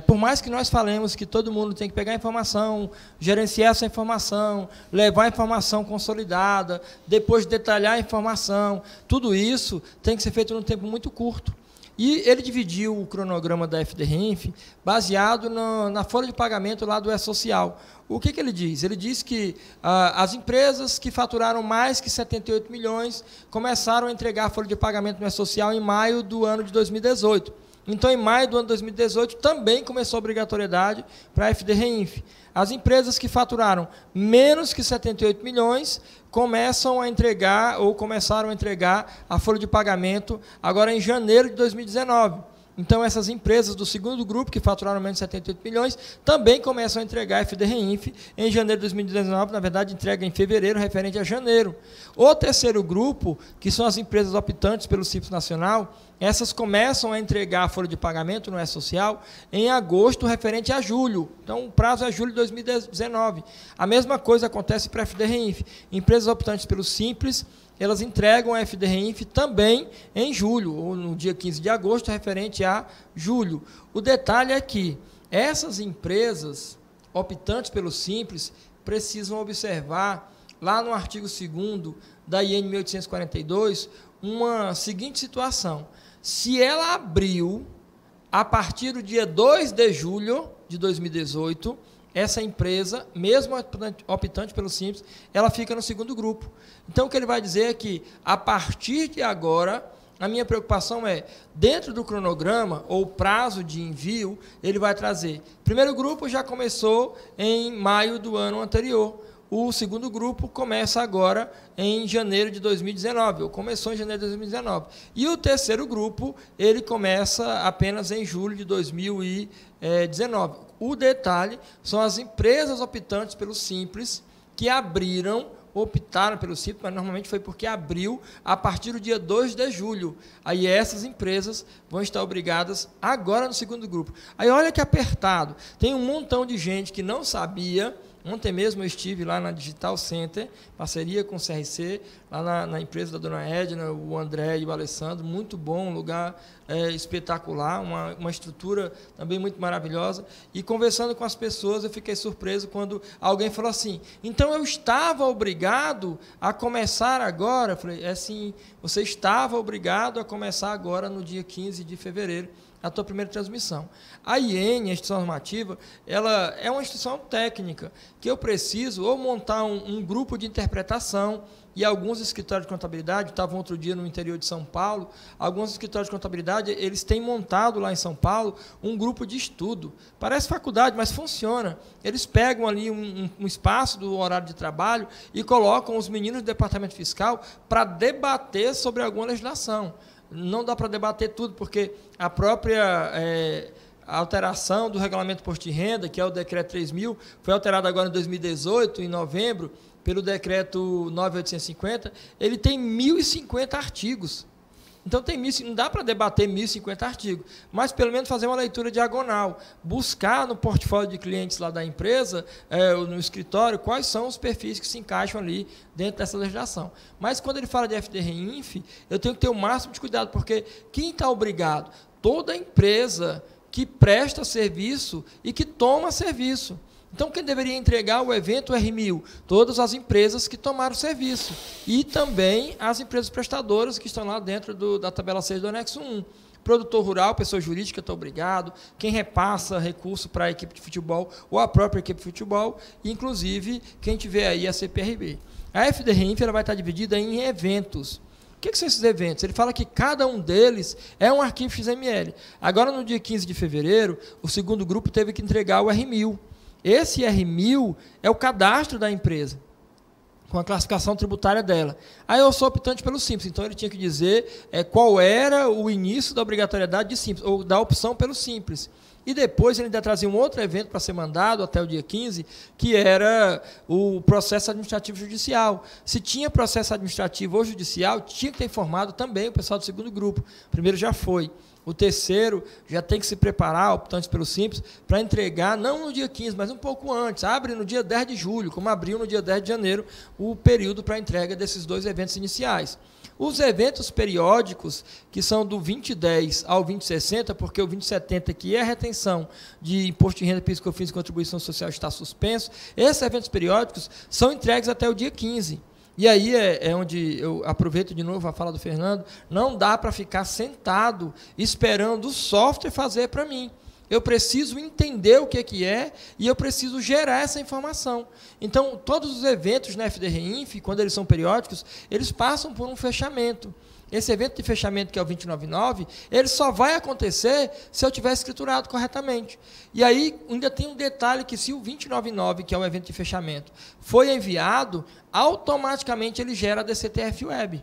Por mais que nós falemos que todo mundo tem que pegar a informação, gerenciar essa informação, levar a informação consolidada, depois detalhar a informação, tudo isso tem que ser feito num tempo muito curto. E ele dividiu o cronograma da FD-REINF baseado na folha de pagamento lá do E-Social. O que ele diz? Ele diz que as empresas que faturaram mais que 78 milhões começaram a entregar a folha de pagamento no E-Social em maio do ano de 2018. Então, em maio do ano de 2018, também começou a obrigatoriedade para a FD-REINF. As empresas que faturaram menos que 78 milhões começam a entregar, ou começaram a entregar, a folha de pagamento agora em janeiro de 2019. Então, essas empresas do segundo grupo, que faturaram menos de 78 milhões, também começam a entregar a FD-REINF em janeiro de 2019, na verdade, entrega em fevereiro, referente a janeiro. O terceiro grupo, que são as empresas optantes pelo Simples Nacional, essas começam a entregar a folha de pagamento no E-Social em agosto, referente a julho. Então, o prazo é julho de 2019. A mesma coisa acontece para a FD-REINF. Empresas optantes pelo Simples, elas entregam a FD-REINF também em julho, ou no dia 15 de agosto, referente a julho. O detalhe é que essas empresas optantes pelo Simples precisam observar, lá no artigo 2º da IN 1842, uma seguinte situação. Se ela abriu, a partir do dia 2 de julho de 2018, essa empresa, mesmo optante pelo Simples, ela fica no segundo grupo. Então, o que ele vai dizer é que, a partir de agora, a minha preocupação é, dentro do cronograma, ou prazo de envio, ele vai trazer. O primeiro grupo já começou em maio do ano anterior. O segundo grupo começa agora em janeiro de 2019, ou começou em janeiro de 2019. E o terceiro grupo, ele começa apenas em julho de 2019. O detalhe são as empresas optantes pelo Simples que optaram pelo Simples, mas normalmente foi porque abriu a partir do dia 2 de julho. Aí essas empresas vão estar obrigadas agora no segundo grupo. Aí olha que apertado, tem um montão de gente que não sabia, Ontem mesmo eu estive lá na Digital Center, parceria com o CRC, lá na empresa da dona Edna, o André e o Alessandro, muito bom, um lugar espetacular, uma estrutura também muito maravilhosa. E conversando com as pessoas, eu fiquei surpreso quando alguém falou assim, então eu estava obrigado a começar agora? Eu falei, sim, você estava obrigado a começar agora no dia 15 de fevereiro, a tua primeira transmissão. A IN, a instituição normativa, ela é uma instituição técnica, que eu preciso ou montar um grupo de interpretação, e alguns escritórios de contabilidade, estavam outro dia no interior de São Paulo, alguns escritórios de contabilidade, eles têm montado lá em São Paulo um grupo de estudo. Parece faculdade, mas funciona. Eles pegam ali um espaço do horário de trabalho e colocam os meninos do departamento fiscal para debater sobre alguma legislação. Não dá para debater tudo, porque a própria alteração do regulamento de imposto de renda, que é o decreto 3.000, foi alterado agora em 2018, em novembro, pelo decreto 9.850, ele tem 1.050 artigos. Então, não dá para debater 1.050 artigos, mas pelo menos fazer uma leitura diagonal, buscar no portfólio de clientes lá da empresa, no escritório, quais são os perfis que se encaixam ali dentro dessa legislação. Mas quando ele fala de FDRINF, eu tenho que ter o máximo de cuidado, porque quem está obrigado? Toda empresa que presta serviço e que toma serviço. Então, quem deveria entregar o evento R1000? Todas as empresas que tomaram o serviço. E também as empresas prestadoras que estão lá dentro da tabela 6 do anexo 1. Produtor rural, pessoa jurídica, está obrigado. Quem repassa recurso para a equipe de futebol ou a própria equipe de futebol. Inclusive, quem tiver aí a CPRB. A FDRINF ela vai estar dividida em eventos. O que são esses eventos? Ele fala que cada um deles é um arquivo XML. Agora, no dia 15 de fevereiro, o segundo grupo teve que entregar o R1000. Esse R1000 é o cadastro da empresa, com a classificação tributária dela. Aí eu sou optante pelo Simples, então ele tinha que dizer qual era o início da obrigatoriedade de Simples, ou da opção pelo Simples. E depois ele ainda trazia um outro evento para ser mandado até o dia 15, que era o processo administrativo judicial. Se tinha processo administrativo ou judicial, tinha que ter informado também o pessoal do segundo grupo. O primeiro já foi. O terceiro já tem que se preparar, optantes pelo Simples, para entregar, não no dia 15, mas um pouco antes. Abre no dia 10 de julho, como abriu no dia 10 de janeiro, o período para a entrega desses dois eventos iniciais. Os eventos periódicos, que são do 2010 ao 2060, porque o 2070, que é a retenção de imposto de renda, PIS, COFINS e contribuição social, está suspenso, esses eventos periódicos são entregues até o dia 15. E aí é onde eu aproveito de novo a fala do Fernando, não dá para ficar sentado esperando o software fazer para mim. Eu preciso entender o que é e eu preciso gerar essa informação. Então, todos os eventos na FDRINF, quando eles são periódicos, eles passam por um fechamento. Esse evento de fechamento, que é o 299, ele só vai acontecer se eu tiver escriturado corretamente. E aí, ainda tem um detalhe que se o 299, que é o evento de fechamento, foi enviado, automaticamente ele gera a DCTF Web.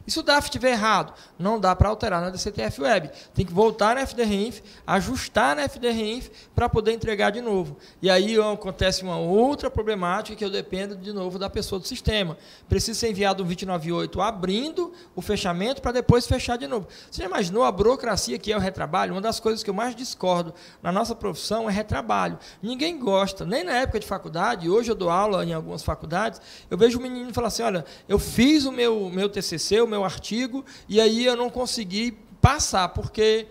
E se o DAF estiver errado, não dá para alterar na DCTF Web. Tem que voltar na FDRINF, ajustar na FDRINF para poder entregar de novo. E aí acontece uma outra problemática que eu dependo de novo da pessoa do sistema. Precisa ser enviado um 298 abrindo o fechamento para depois fechar de novo. Você já imaginou a burocracia que é o retrabalho? Uma das coisas que eu mais discordo na nossa profissão é retrabalho. Ninguém gosta, nem na época de faculdade, hoje eu dou aula em algumas faculdades, eu vejo um menino falar assim, olha, eu fiz o meu TCC, o meu artigo, e aí eu não consegui passar, porque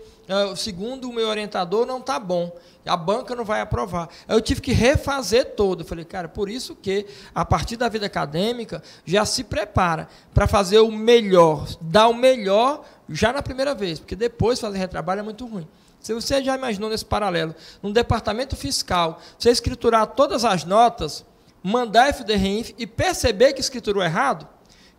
segundo o meu orientador não está bom, a banca não vai aprovar. Eu tive que refazer todo. Eu falei, cara, por isso que a partir da vida acadêmica já se prepara para fazer o melhor, dar o melhor já na primeira vez, porque depois fazer retrabalho é muito ruim. Se você já imaginou nesse paralelo, num departamento fiscal, você escriturar todas as notas, mandar FDRINF e perceber que escriturou errado,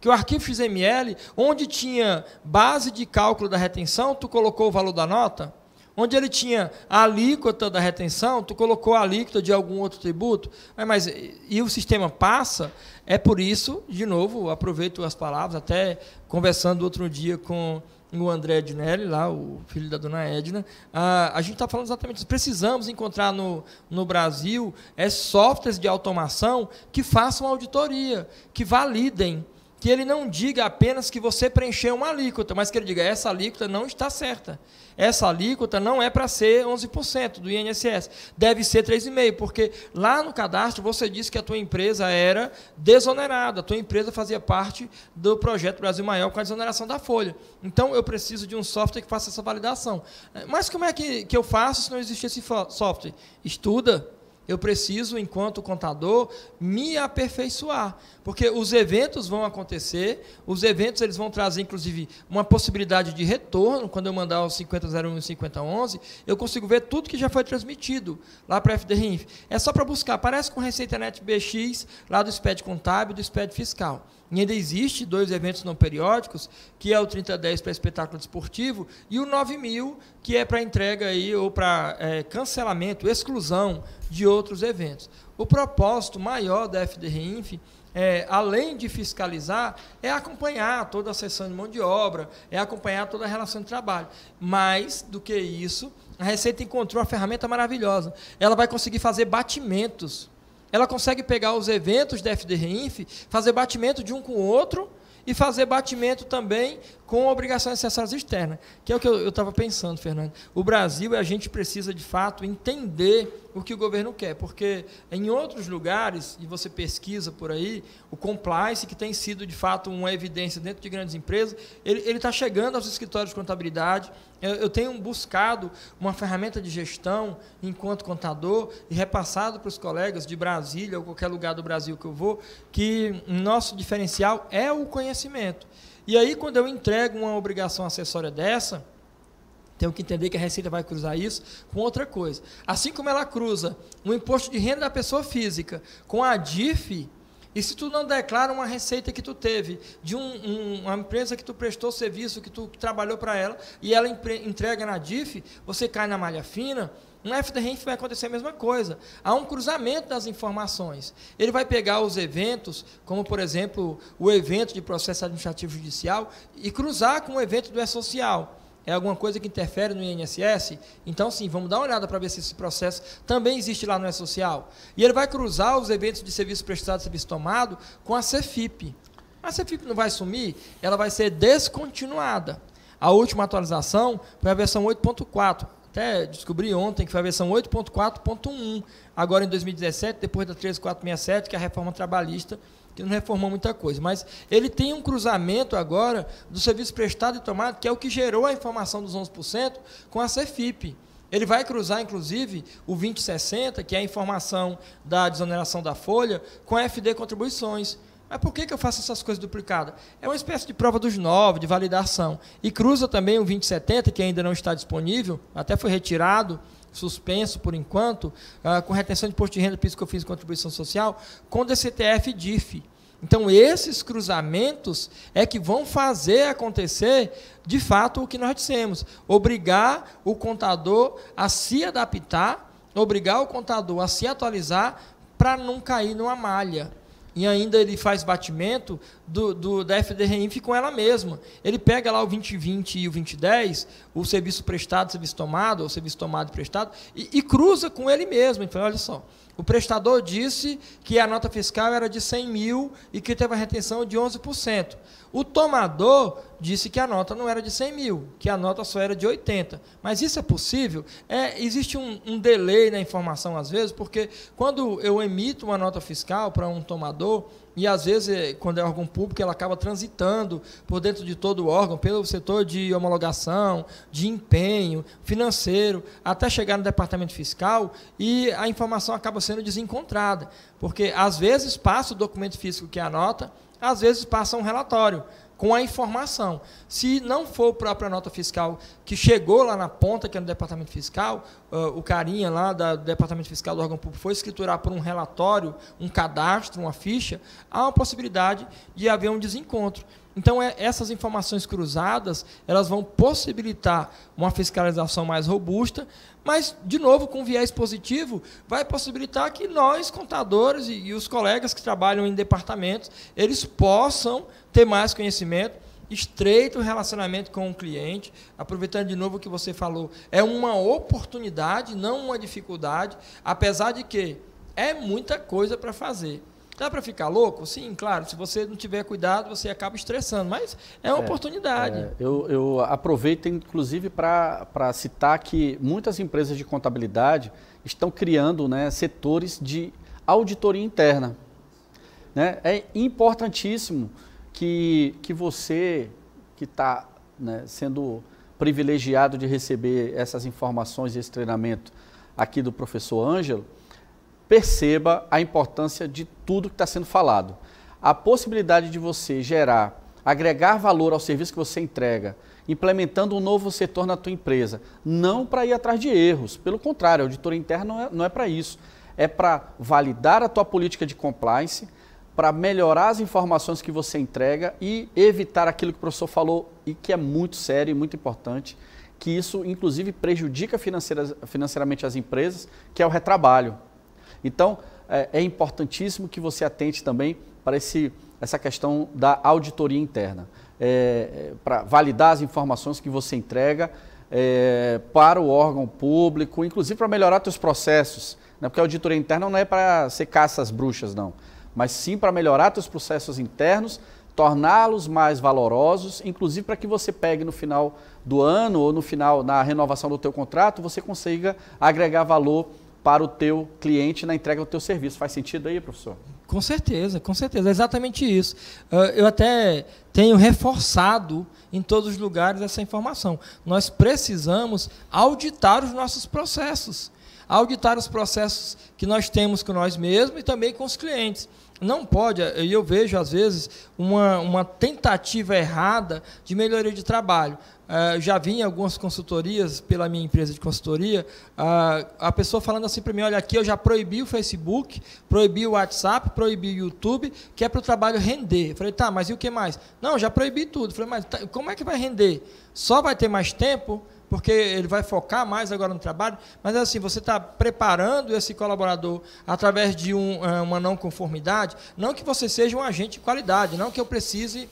que o arquivo XML, onde tinha base de cálculo da retenção, tu colocou o valor da nota, onde ele tinha a alíquota da retenção, tu colocou a alíquota de algum outro tributo, mas e o sistema passa, é por isso, de novo, aproveito as palavras, até conversando outro dia com o André Ednelli, lá, o filho da dona Edna, a gente está falando exatamente isso. Precisamos encontrar no Brasil softwares de automação que façam auditoria, que validem, que ele não diga apenas que você preencheu uma alíquota, mas que ele diga, essa alíquota não está certa. Essa alíquota não é para ser 11% do INSS, deve ser 3,5%, porque lá no cadastro você disse que a tua empresa era desonerada, a tua empresa fazia parte do projeto Brasil Maior com a desoneração da folha. Então, eu preciso de um software que faça essa validação. Mas como é que eu faço se não existe esse software? Estuda. Eu preciso, enquanto contador, me aperfeiçoar, porque os eventos vão acontecer, os eventos eles vão trazer, inclusive, uma possibilidade de retorno. Quando eu mandar o 5001 e o 5011, eu consigo ver tudo que já foi transmitido lá para a FDRINF. É só para buscar, parece com Receita Net BX, lá do SPED Contábil e do SPED Fiscal. E ainda existe 2 eventos não periódicos, que é o 3010 para espetáculo desportivo e o 9000, que é para entrega aí, ou para cancelamento, exclusão de outros eventos. O propósito maior da FDRINF, além de fiscalizar, é acompanhar toda a sessão de mão de obra, é acompanhar toda a relação de trabalho. Mais do que isso, a Receita encontrou uma ferramenta maravilhosa. Ela vai conseguir fazer batimentos. Ela consegue pegar os eventos da FDRINF, fazer batimento de um com o outro e fazer batimento também com obrigações acessórias externas, que é o que eu estava pensando, Fernando. O Brasil, a gente precisa, de fato, entender o que o governo quer, porque em outros lugares, e você pesquisa por aí, o compliance, que tem sido, de fato, uma evidência dentro de grandes empresas, ele está chegando aos escritórios de contabilidade. Eu tenho buscado uma ferramenta de gestão enquanto contador e repassado para os colegas de Brasília ou qualquer lugar do Brasil que eu vou, que nosso diferencial é o conhecimento. E aí, quando eu entrego uma obrigação acessória dessa, tenho que entender que a Receita vai cruzar isso com outra coisa. Assim como ela cruza o imposto de renda da pessoa física com a DIF, e se tu não declara uma receita que tu teve de uma empresa que tu prestou serviço, que tu trabalhou para ela, e ela entrega na DIF, você cai na malha fina. No FDRINF vai acontecer a mesma coisa. Há um cruzamento das informações. Ele vai pegar os eventos, como, por exemplo, o evento de processo administrativo judicial, e cruzar com o evento do E-Social. É alguma coisa que interfere no INSS? Então, sim, vamos dar uma olhada para ver se esse processo também existe lá no E-Social. E ele vai cruzar os eventos de serviço prestado e serviço tomado com a CEFIP. A CEFIP não vai sumir, ela vai ser descontinuada. A última atualização foi a versão 8.4. Até descobri ontem que foi a versão 8.4.1, agora em 2017, depois da 13467, que é a reforma trabalhista, que não reformou muita coisa. Mas ele tem um cruzamento agora do serviço prestado e tomado, que é o que gerou a informação dos 11%, com a CEFIP. Ele vai cruzar, inclusive, o 2060, que é a informação da desoneração da folha, com a FD Contribuições. Mas por que eu faço essas coisas duplicadas? É uma espécie de prova dos 9, de validação. E cruza também o 2070, que ainda não está disponível, até foi retirado, suspenso por enquanto, com retenção de imposto de renda, PIS, COFINS e contribuição social, com DCTF e DIF. Então, esses cruzamentos é que vão fazer acontecer, de fato, o que nós dissemos. Obrigar o contador a se adaptar, obrigar o contador a se atualizar para não cair numa malha. E ainda ele faz batimento da FDRINF com ela mesma. Ele pega lá o 2020 e o 2010, o serviço prestado, serviço tomado, ou serviço tomado e prestado, e cruza com ele mesmo. Ele fala, olha só, o prestador disse que a nota fiscal era de 100 mil e que teve a retenção de 11%. O tomador disse que a nota não era de 100 mil, que a nota só era de 80. Mas isso é possível? Existe um delay na informação, às vezes, porque quando eu emito uma nota fiscal para um tomador, e às vezes, quando é órgão público, ela acaba transitando por dentro de todo o órgão, pelo setor de homologação, de empenho, financeiro, até chegar no departamento fiscal, e a informação acaba sendo desencontrada, porque às vezes passa o documento físico que é a nota, às vezes passa um relatório com a informação. Se não for a própria nota fiscal que chegou lá na ponta, que é no departamento fiscal, o carinha lá do departamento fiscal do órgão público foi escriturar por um relatório, um cadastro, uma ficha, há uma possibilidade de haver um desencontro. Então, essas informações cruzadas, elas vão possibilitar uma fiscalização mais robusta, mas, de novo, com viés positivo, vai possibilitar que nós, contadores e os colegas que trabalham em departamentos, eles possam ter mais conhecimento, estreito relacionamento com o cliente. Aproveitando de novo o que você falou, é uma oportunidade, não uma dificuldade, apesar de que é muita coisa para fazer. Dá para ficar louco? Sim, claro. Se você não tiver cuidado, você acaba estressando. Mas é uma oportunidade. Eu aproveito, inclusive, para citar que muitas empresas de contabilidade estão criando, né, setores de auditoria interna. Né? É importantíssimo que você, que está, né, sendo privilegiado de receber essas informações e esse treinamento aqui do professor Ângelo, perceba a importância de tudo que está sendo falado. A possibilidade de você agregar valor ao serviço que você entrega, implementando um novo setor na tua empresa, não para ir atrás de erros, pelo contrário, a auditoria interna não é para isso, é para validar a tua política de compliance, para melhorar as informações que você entrega e evitar aquilo que o professor falou e que é muito sério e muito importante, que isso inclusive prejudica financeiramente as empresas, que é o retrabalho. Então, é importantíssimo que você atente também para essa questão da auditoria interna, para validar as informações que você entrega para o órgão público, inclusive para melhorar seus processos, né? Porque a auditoria interna não é para ser caça às bruxas, não, mas sim para melhorar seus processos internos, torná-los mais valorosos, inclusive para que você pegue no final do ano ou no final, na renovação do teu contrato, você consiga agregar valor para o teu cliente na entrega do teu serviço. Faz sentido aí, professor? Com certeza, é exatamente isso. Eu até tenho reforçado em todos os lugares essa informação. Nós precisamos auditar os nossos processos, auditar os processos que nós temos com nós mesmos e também com os clientes. Não pode, eu vejo às vezes uma tentativa errada de melhoria de trabalho. Já vi em algumas consultorias, pela minha empresa de consultoria, a pessoa falando assim para mim, olha, aqui eu já proibi o Facebook, proibi o WhatsApp, proibi o YouTube, que é para o trabalho render. Eu falei, tá, mas e o que mais? Não, já proibi tudo. Eu falei, mas como é que vai render? Só vai ter mais tempo? Porque ele vai focar mais agora no trabalho, mas assim, você está preparando esse colaborador através de uma não conformidade, não que você seja um agente de qualidade, não que eu precise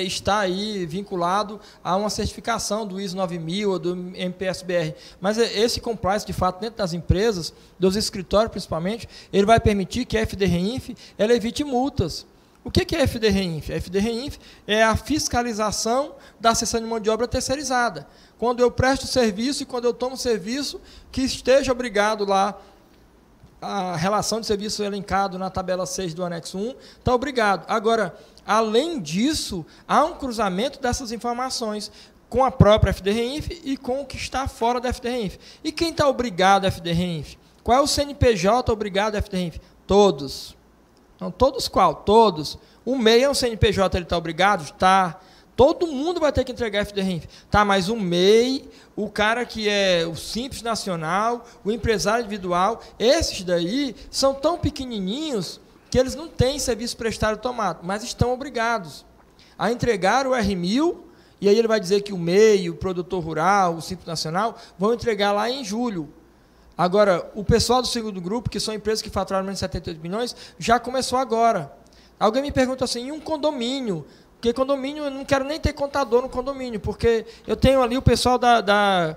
estar aí vinculado a uma certificação do ISO 9000 ou do MPSBR, mas esse compliance, de fato, dentro das empresas, dos escritórios principalmente, ele vai permitir que a FDREINF ela evite multas. O que é a FDREINF? A FDREINF é a fiscalização da seção de mão de obra terceirizada. Quando eu presto serviço e quando eu tomo serviço, que esteja obrigado lá, a relação de serviço elencado na tabela 6 do anexo 1, está obrigado. Agora, além disso, há um cruzamento dessas informações com a própria FDREINF e com o que está fora da FDREINF. E quem está obrigado à FDREINF? Qual é o CNPJ obrigado à FDREINF? Todos. Então, todos qual? Todos. O MEI é um CNPJ, ele está obrigado? Está. Todo mundo vai ter que entregar FDREINF. Tá, mas o MEI, o cara que é o Simples Nacional, o empresário individual, esses daí são tão pequenininhos que eles não têm serviço prestado tomado, mas estão obrigados a entregar o R1000, e aí ele vai dizer que o MEI, o produtor rural, o Simples Nacional, vão entregar lá em julho. Agora, o pessoal do segundo grupo, que são empresas que faturaram menos de 78 milhões, já começou agora. Alguém me pergunta assim, e um condomínio? Porque condomínio, eu não quero nem ter contador no condomínio, porque eu tenho ali o pessoal da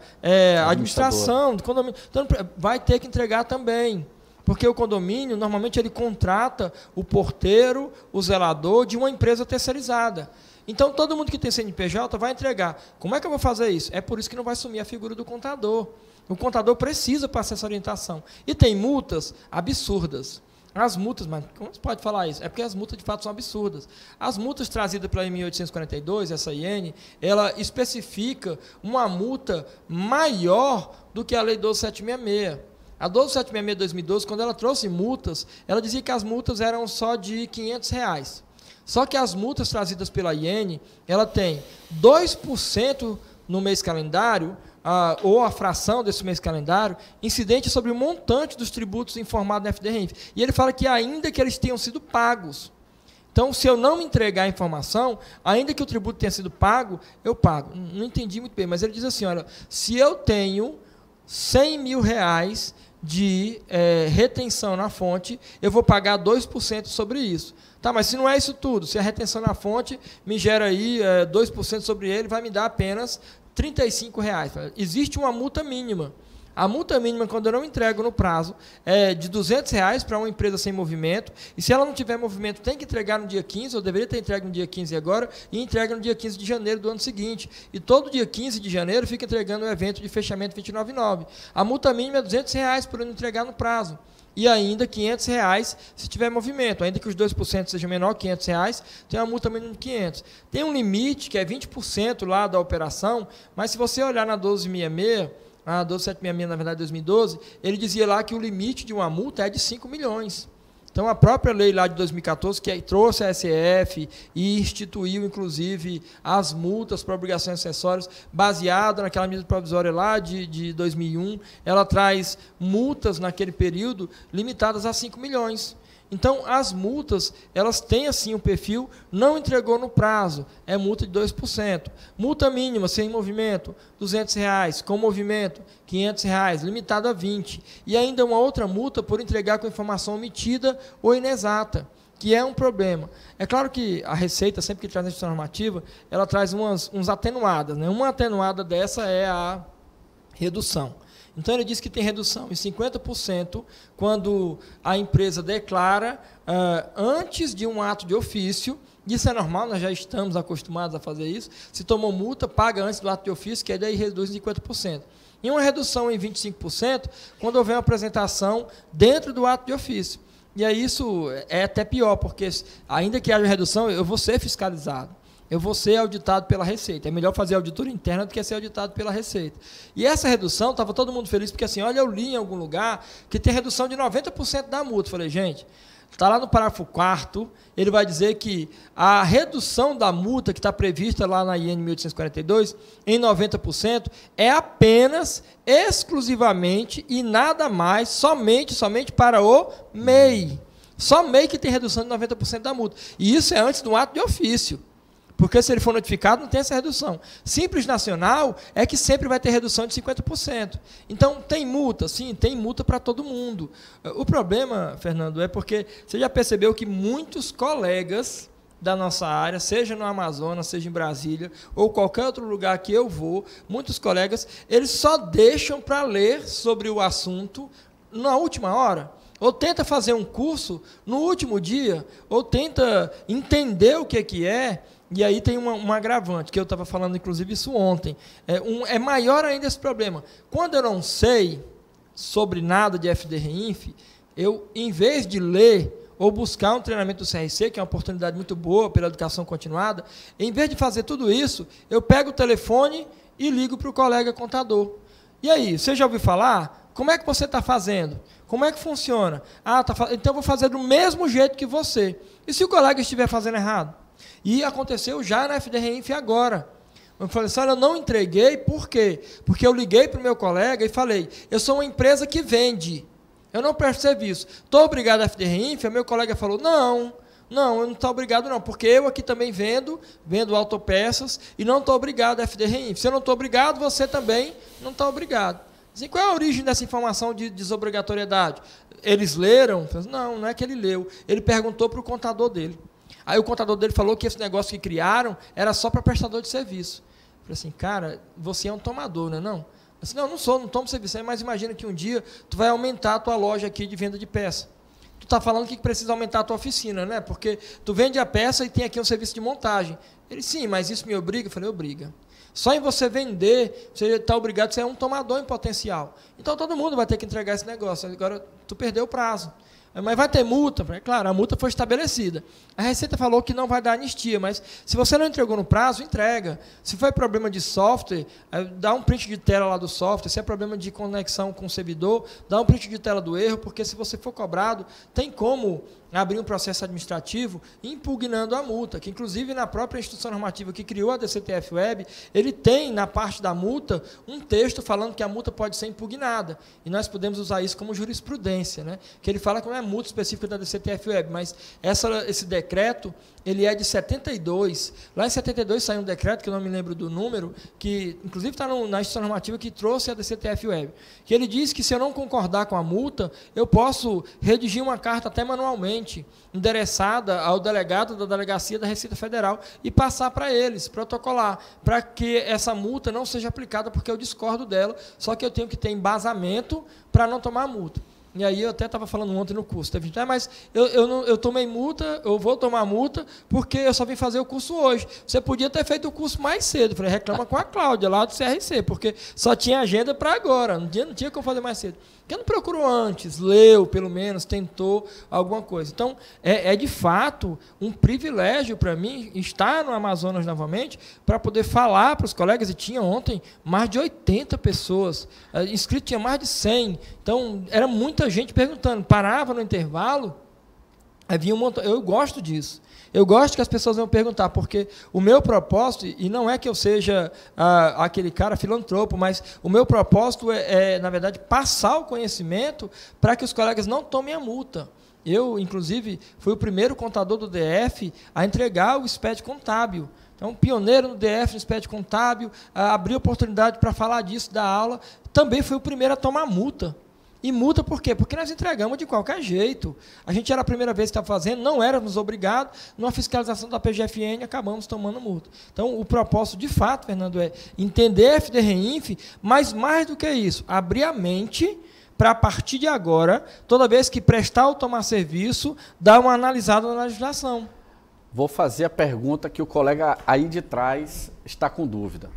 administração do condomínio. Então, vai ter que entregar também. Porque o condomínio, normalmente, ele contrata o porteiro, o zelador de uma empresa terceirizada. Então, todo mundo que tem CNPJ vai entregar. Como é que eu vou fazer isso? É por isso que não vai sumir a figura do contador. O contador precisa passar essa orientação. E tem multas absurdas. As multas, mas como você pode falar isso? É porque as multas, de fato, são absurdas. As multas trazidas pela 1842, essa IN, ela especifica uma multa maior do que a Lei 12766. A 12766 de 2012, quando ela trouxe multas, ela dizia que as multas eram só de R$500. Só que as multas trazidas pela IN, ela tem 2% no mês calendário, ou a fração desse mês calendário, incidente sobre o montante dos tributos informados na FDREINF. E ele fala que ainda que eles tenham sido pagos. Então, se eu não entregar a informação, ainda que o tributo tenha sido pago, eu pago. Não entendi muito bem, mas ele diz assim, olha, se eu tenho R$100 mil de retenção na fonte, eu vou pagar 2% sobre isso. Tá, mas se não é isso tudo, se a retenção na fonte me gera aí 2% sobre ele, vai me dar apenas R$35. Existe uma multa mínima. A multa mínima, quando eu não entrego no prazo, é de R$200 para uma empresa sem movimento, e se ela não tiver movimento, tem que entregar no dia 15, eu deveria ter entregue no dia 15 agora, e entrega no dia 15 de janeiro do ano seguinte. E todo dia 15 de janeiro fica entregando o evento de fechamento 29,9. A multa mínima é R$200 por não entregar no prazo. E ainda R$500 se tiver movimento. Ainda que os 2% seja menor, R$500, tem uma multa mínima de 500. Tem um limite, que é 20% lá da operação, mas se você olhar na 1266, a 12766, na verdade, 2012, ele dizia lá que o limite de uma multa é de 5 milhões. Então, a própria lei lá de 2014, que trouxe a SF e instituiu, inclusive, as multas para obrigações acessórias, baseada naquela medida provisória lá de 2001, ela traz multas naquele período limitadas a 5 milhões. Então, as multas, elas têm, assim, um perfil, não entregou no prazo, é multa de 2%. Multa mínima, sem movimento, R$200, com movimento, R$500, limitado a 20. E ainda uma outra multa por entregar com informação omitida ou inexata, que é um problema. É claro que a Receita, sempre que traz a instituição normativa, ela traz uns atenuadas, né? Uma atenuada dessa é a redução. Então, ele diz que tem redução em 50% quando a empresa declara antes de um ato de ofício. Isso é normal, nós já estamos acostumados a fazer isso. Se tomou multa, paga antes do ato de ofício, que aí daí reduz em 50%. E uma redução em 25% quando houver uma apresentação dentro do ato de ofício. E aí isso é até pior, porque ainda que haja redução, eu vou ser fiscalizado. Eu vou ser auditado pela Receita. É melhor fazer auditoria interna do que ser auditado pela Receita. E essa redução, estava todo mundo feliz, porque assim, olha, eu li em algum lugar que tem redução de 90% da multa. Falei, gente, está lá no parágrafo 4º, ele vai dizer que a redução da multa que está prevista lá na IN 1842, em 90%, é apenas, exclusivamente e nada mais, somente para o MEI. Só MEI que tem redução de 90% da multa. E isso é antes do ato de ofício. Porque se ele for notificado, não tem essa redução. Simples Nacional é que sempre vai ter redução de 50%. Então, tem multa? Sim, tem multa para todo mundo. O problema, Fernando, é porque você já percebeu que muitos colegas da nossa área, seja no Amazonas, seja em Brasília, ou qualquer outro lugar que eu vou, muitos colegas, eles só deixam para ler sobre o assunto na última hora. Ou tenta fazer um curso no último dia, ou tenta entender o que é. E aí tem um agravante, que eu estava falando, inclusive, isso ontem. É maior ainda esse problema. Quando eu não sei sobre nada de FDRINF, eu, em vez de ler ou buscar um treinamento do CRC, que é uma oportunidade muito boa pela educação continuada, em vez de fazer tudo isso, eu pego o telefone e ligo para o colega contador. E aí, você já ouviu falar? Como é que você está fazendo? Como é que funciona? Então eu vou fazer do mesmo jeito que você. E se o colega estiver fazendo errado? E aconteceu já na FDRINF agora. Eu falei assim, olha, eu não entreguei, por quê? Porque eu liguei para o meu colega e falei, eu sou uma empresa que vende, eu não presto serviço. Estou obrigado a FDRINF? O meu colega falou, não, eu não estou obrigado não, porque eu aqui também vendo autopeças e não estou obrigado a FDRINF. Se eu não estou obrigado, você também não está obrigado. Assim, qual é a origem dessa informação de desobrigatoriedade? Eles leram? Não é que ele leu. Ele perguntou para o contador dele. Aí o contador dele falou que esse negócio que criaram era só para prestador de serviço. Eu falei assim, cara, você é um tomador, não é não? Eu disse, não tomo serviço, mas imagina que um dia tu vai aumentar a tua loja aqui de venda de peça. Tu está falando que precisa aumentar a tua oficina, né? Porque tu vende a peça e tem aqui um serviço de montagem. Ele, sim, mas isso me obriga? Eu falei, obriga. Só em você vender, você está obrigado, você é um tomador em potencial. Então todo mundo vai ter que entregar esse negócio. Agora, tu perdeu o prazo. Mas vai ter multa? Claro, a multa foi estabelecida. A Receita falou que não vai dar anistia, mas se você não entregou no prazo, entrega. Se foi problema de software, dá um print de tela lá do software. Se é problema de conexão com o servidor, dá um print de tela do erro, porque se você for cobrado, tem como abrir um processo administrativo impugnando a multa, que inclusive na própria instituição normativa que criou a DCTF Web, ele tem na parte da multa um texto falando que a multa pode ser impugnada, e nós podemos usar isso como jurisprudência, né? Que ele fala que não é multa específica da DCTF-Web, mas esse decreto, ele é de 72. Lá em 72 saiu um decreto, que eu não me lembro do número, que inclusive está na instituição normativa que trouxe a DCTF-Web, que ele diz que se eu não concordar com a multa, eu posso redigir uma carta até manualmente, endereçada ao delegado da Delegacia da Receita Federal e passar para eles, protocolar, para que essa multa não seja aplicada, porque eu discordo dela, só que eu tenho que ter embasamento para não tomar multa. E aí eu até estava falando ontem no curso, teve gente, mas eu tomei multa, eu vou tomar multa, porque eu só vim fazer o curso hoje. Você podia ter feito o curso mais cedo. Eu falei, reclama com a Cláudia, lá do CRC, porque só tinha agenda para agora, não tinha como fazer mais cedo. Porque não procurou antes, leu, pelo menos, tentou alguma coisa. Então, é de fato um privilégio para mim estar no Amazonas novamente, para poder falar para os colegas, e tinha ontem mais de 80 pessoas, inscritos tinha mais de 100, então era muita gente perguntando, parava no intervalo, havia um montão. Eu gosto disso. Eu gosto que as pessoas vão perguntar, porque o meu propósito, e não é que eu seja aquele cara filantropo, mas o meu propósito na verdade, passar o conhecimento para que os colegas não tomem a multa. Eu, inclusive, fui o primeiro contador do DF a entregar o SPED contábil. Então, pioneiro no DF, no SPED contábil, abri oportunidade para falar disso da aula. Também fui o primeiro a tomar multa. E multa por quê? Porque nós entregamos de qualquer jeito. A gente era a primeira vez que estava fazendo, não éramos obrigados, numa fiscalização da PGFN, acabamos tomando multa. Então, o propósito, de fato, Fernando, é entender a FDREINF, mas mais do que isso, abrir a mente para, a partir de agora, toda vez que prestar ou tomar serviço, dar uma analisada na legislação. Vou fazer a pergunta que o colega aí de trás está com dúvida.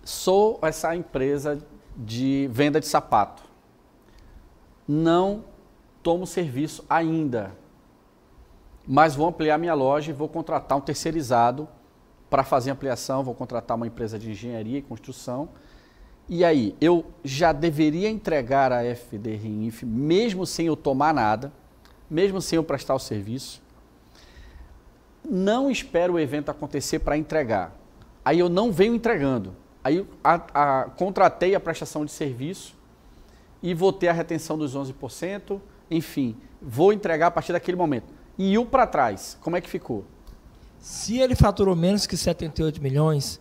Sou essa empresa de venda de sapato. Não tomo serviço ainda, mas vou ampliar minha loja e vou contratar um terceirizado para fazer ampliação, vou contratar uma empresa de engenharia e construção. E aí, eu já deveria entregar a FDREINF, mesmo sem eu tomar nada, mesmo sem eu prestar o serviço. Não espero o evento acontecer para entregar. Aí eu não venho entregando. Aí contratei a prestação de serviço, e vou ter a retenção dos 11%, enfim, vou entregar a partir daquele momento. E o para trás, como é que ficou? Se ele faturou menos que 78 milhões,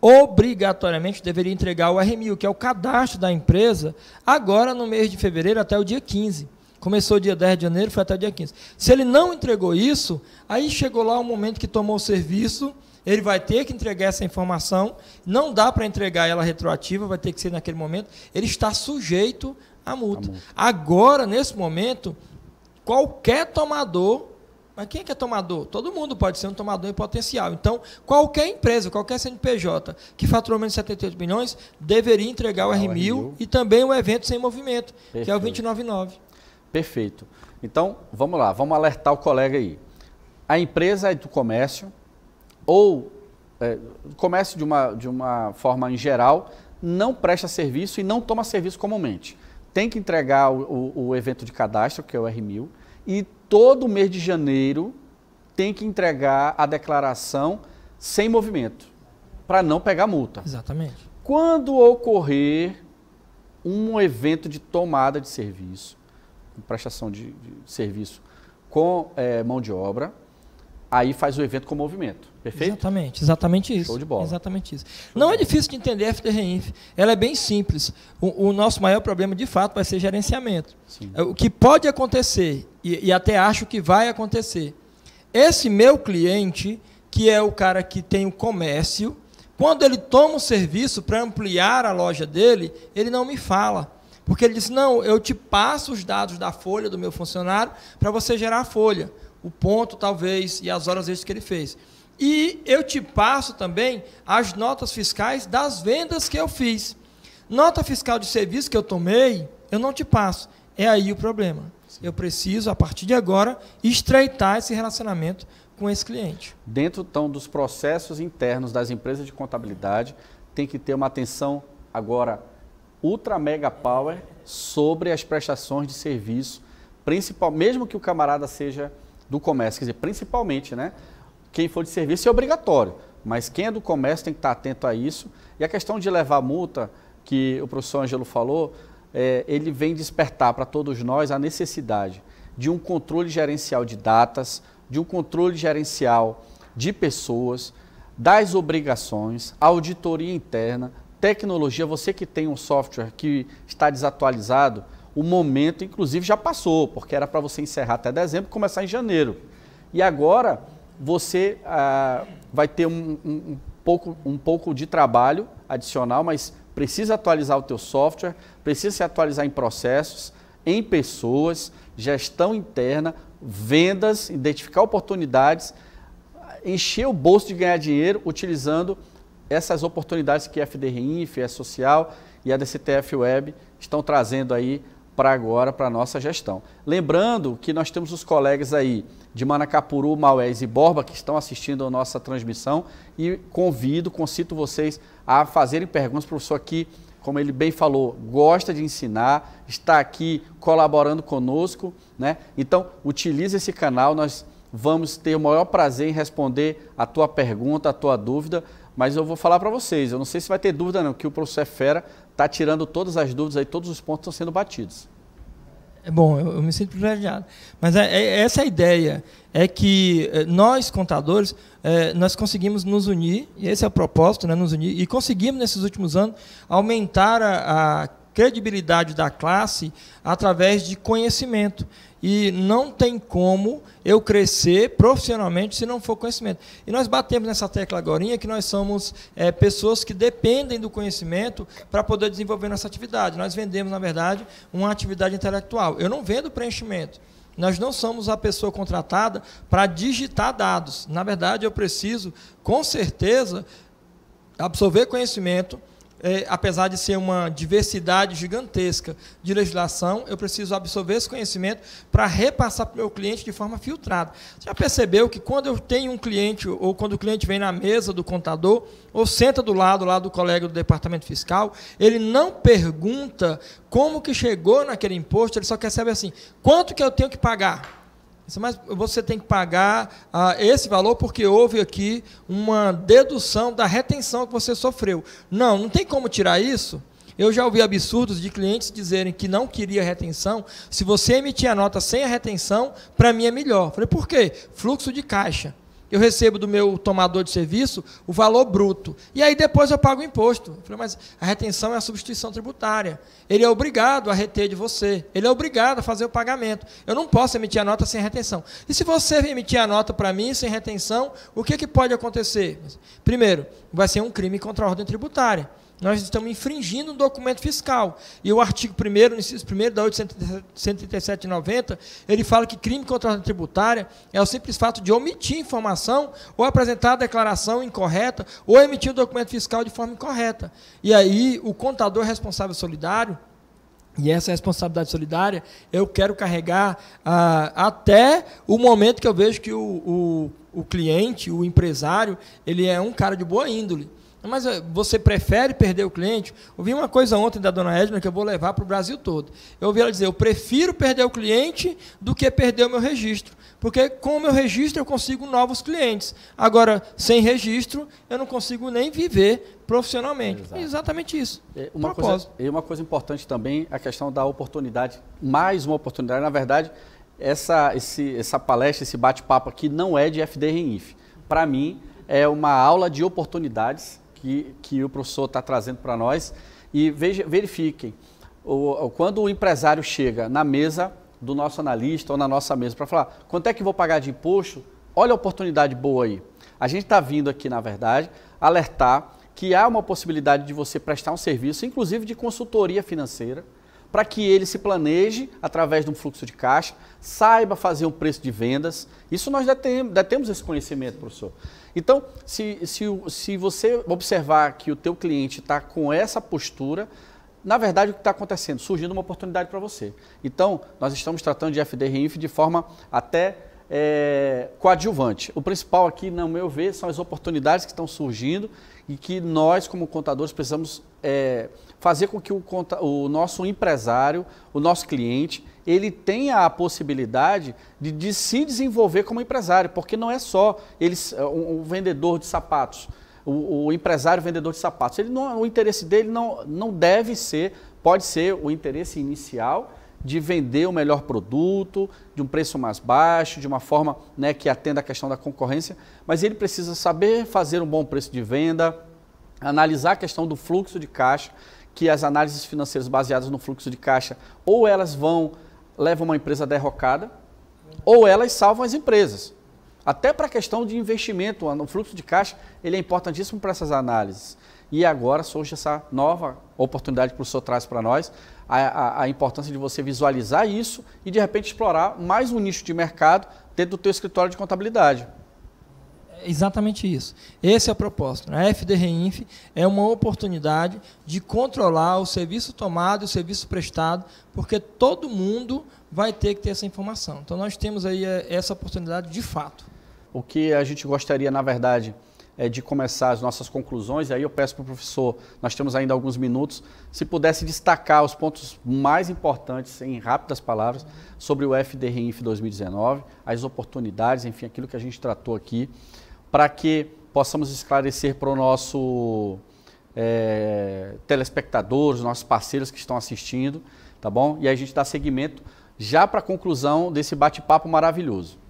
obrigatoriamente deveria entregar o R1000, que é o cadastro da empresa, agora no mês de fevereiro até o dia 15. Começou dia 10 de janeiro, foi até o dia 15. Se ele não entregou isso, aí chegou lá o momento que tomou o serviço, ele vai ter que entregar essa informação, não dá para entregar ela retroativa, vai ter que ser naquele momento, ele está sujeito à multa. Agora, nesse momento, qualquer tomador, mas quem é que é tomador? Todo mundo pode ser um tomador em potencial. Então, qualquer empresa, qualquer CNPJ que faturou menos de 78 milhões, deveria entregar o R1000 e também o evento sem movimento, que é o 299. Perfeito. Então, vamos lá, vamos alertar o colega aí. A empresa é do comércio, ou comércio de uma forma em geral, não presta serviço e não toma serviço comumente. Tem que entregar o evento de cadastro, que é o R1000, e todo mês de janeiro tem que entregar a declaração sem movimento, para não pegar multa. Exatamente. Quando ocorrer um evento de tomada de serviço, prestação de serviço com mão de obra, aí faz o evento com movimento, perfeito? Exatamente isso. Show de bola. Exatamente isso. Não é difícil de entender a FDREINF, ela é bem simples. O nosso maior problema, de fato, vai ser gerenciamento. Sim. O que pode acontecer, e até acho que vai acontecer, esse meu cliente, que é o cara que tem o comércio, quando ele toma o serviço para ampliar a loja dele, ele não me fala. Porque ele diz, não, eu te passo os dados da folha do meu funcionário para você gerar a folha. O ponto, talvez, e as horas extras que ele fez. E eu te passo também as notas fiscais das vendas que eu fiz. Nota fiscal de serviço que eu tomei, eu não te passo. É aí o problema. Sim. Eu preciso, a partir de agora, estreitar esse relacionamento com esse cliente. Dentro, então, dos processos internos das empresas de contabilidade, tem que ter uma atenção agora ultra mega power sobre as prestações de serviço, principal, mesmo que o camarada seja do comércio, quer dizer, principalmente, né? Quem for de serviço é obrigatório, mas quem é do comércio tem que estar atento a isso. E a questão de levar multa, que o professor Ângelo falou, ele vem despertar para todos nós a necessidade de um controle gerencial de datas, de um controle gerencial de pessoas, das obrigações, auditoria interna, tecnologia. Você que tem um software que está desatualizado, o momento, inclusive, já passou, porque era para você encerrar até dezembro e começar em janeiro. E agora você vai ter um pouco de trabalho adicional, mas precisa atualizar o teu software, precisa se atualizar em processos, em pessoas, gestão interna, vendas, identificar oportunidades, encher o bolso de ganhar dinheiro utilizando essas oportunidades que a FDRinf, a Social e a DCTF Web estão trazendo aí para agora, para a nossa gestão. Lembrando que nós temos os colegas aí de Manacapuru, Maués e Borba que estão assistindo a nossa transmissão e concito vocês a fazerem perguntas. O professor aqui, como ele bem falou, gosta de ensinar, está aqui colaborando conosco, né? Então, utilize esse canal, nós vamos ter o maior prazer em responder a tua pergunta, a tua dúvida, mas eu vou falar para vocês, eu não sei se vai ter dúvida não, que o professor é fera, está tirando todas as dúvidas aí, todos os pontos estão sendo batidos. É bom, eu me sinto privilegiado. Mas essa é a ideia, é que nós, contadores, nós conseguimos nos unir, e esse é o propósito, né, nos unir, e conseguimos, nesses últimos anos, aumentar a credibilidade da classe através de conhecimento. E não tem como eu crescer profissionalmente se não for conhecimento. E nós batemos nessa tecla agorinha que nós somos pessoas que dependem do conhecimento para poder desenvolver nossa atividade. Nós vendemos, na verdade, uma atividade intelectual. Eu não vendo preenchimento. Nós não somos a pessoa contratada para digitar dados. Na verdade, eu preciso, com certeza, absorver conhecimento. Apesar de ser uma diversidade gigantesca de legislação, eu preciso absorver esse conhecimento para repassar para o meu cliente de forma filtrada. Você já percebeu que quando eu tenho um cliente, ou quando o cliente vem na mesa do contador, ou senta do lado lá do colega do departamento fiscal, ele não pergunta como que chegou naquele imposto, ele só quer saber assim, quanto que eu tenho que pagar? Mas você tem que pagar esse valor porque houve aqui uma dedução da retenção que você sofreu. Não tem como tirar isso. Eu já ouvi absurdos de clientes dizerem que não queria retenção. Se você emitir a nota sem a retenção, para mim é melhor. Falei, por quê? Fluxo de caixa. Eu recebo do meu tomador de serviço o valor bruto. E aí depois eu pago o imposto. Eu falei, mas a retenção é a substituição tributária. Ele é obrigado a reter de você. Ele é obrigado a fazer o pagamento. Eu não posso emitir a nota sem retenção. E se você emitir a nota para mim sem retenção, o que pode acontecer? Primeiro, vai ser um crime contra a ordem tributária. Nós estamos infringindo um documento fiscal. E o artigo 1º, inciso 1º da 137/90, ele fala que crime contra a ordem tributária é o simples fato de omitir informação ou apresentar a declaração incorreta ou emitir o documento fiscal de forma incorreta. E aí, o contador responsável solidário, e essa responsabilidade solidária, eu quero carregar até o momento que eu vejo que o cliente, o empresário, ele é um cara de boa índole. Mas você prefere perder o cliente? Ouvi uma coisa ontem da dona Edna que eu vou levar para o Brasil todo. Eu ouvi ela dizer, eu prefiro perder o cliente do que perder o meu registro. Porque com o meu registro eu consigo novos clientes. Agora, sem registro, eu não consigo nem viver profissionalmente. É exatamente isso. Uma coisa importante também, a questão da oportunidade. Mais uma oportunidade, na verdade, essa palestra, esse bate-papo aqui não é de FDRinf. Para mim, é uma aula de oportunidades que o professor está trazendo para nós. E verifiquem, quando o empresário chega na mesa do nosso analista ou na nossa mesa para falar quanto é que vou pagar de imposto, olha a oportunidade boa aí. A gente está vindo aqui, na verdade, alertar que há uma possibilidade de você prestar um serviço, inclusive de consultoria financeira, para que ele se planeje através de um fluxo de caixa, saiba fazer um preço de vendas. Isso nós já temos esse conhecimento, professor. Então, se você observar que o teu cliente está com essa postura, na verdade, o que está acontecendo? Surgindo uma oportunidade para você. Então, nós estamos tratando de FDRinf de forma até coadjuvante. O principal aqui, no meu ver, são as oportunidades que estão surgindo e que nós, como contadores, precisamos fazer com que o nosso empresário, o nosso cliente, ele tenha a possibilidade de se desenvolver como empresário, porque não é só um vendedor de sapatos, o empresário vendedor de sapatos. O interesse dele não deve ser, pode ser o interesse inicial de vender o melhor produto, de um preço mais baixo, de uma forma, né, que atenda a questão da concorrência, mas ele precisa saber fazer um bom preço de venda, analisar a questão do fluxo de caixa, que as análises financeiras baseadas no fluxo de caixa, ou elas levam uma empresa à derrocada, ou elas salvam as empresas. Até para a questão de investimento, o fluxo de caixa, ele é importantíssimo para essas análises. E agora surge essa nova oportunidade que o professor traz para nós, a importância de você visualizar isso e de repente explorar mais um nicho de mercado dentro do teu escritório de contabilidade. É exatamente isso. Esse é o propósito. A FD Reinf é uma oportunidade de controlar o serviço tomado e o serviço prestado, porque todo mundo vai ter que ter essa informação. Então nós temos aí essa oportunidade de fato. O que a gente gostaria, na verdade, é de começar as nossas conclusões, e aí eu peço para o professor, nós temos ainda alguns minutos, se pudesse destacar os pontos mais importantes, em rápidas palavras, sobre o FD Reinf 2019, as oportunidades, enfim, aquilo que a gente tratou aqui, para que possamos esclarecer para o nosso telespectador, os nossos parceiros que estão assistindo, tá bom? E aí a gente dá seguimento já para a conclusão desse bate-papo maravilhoso.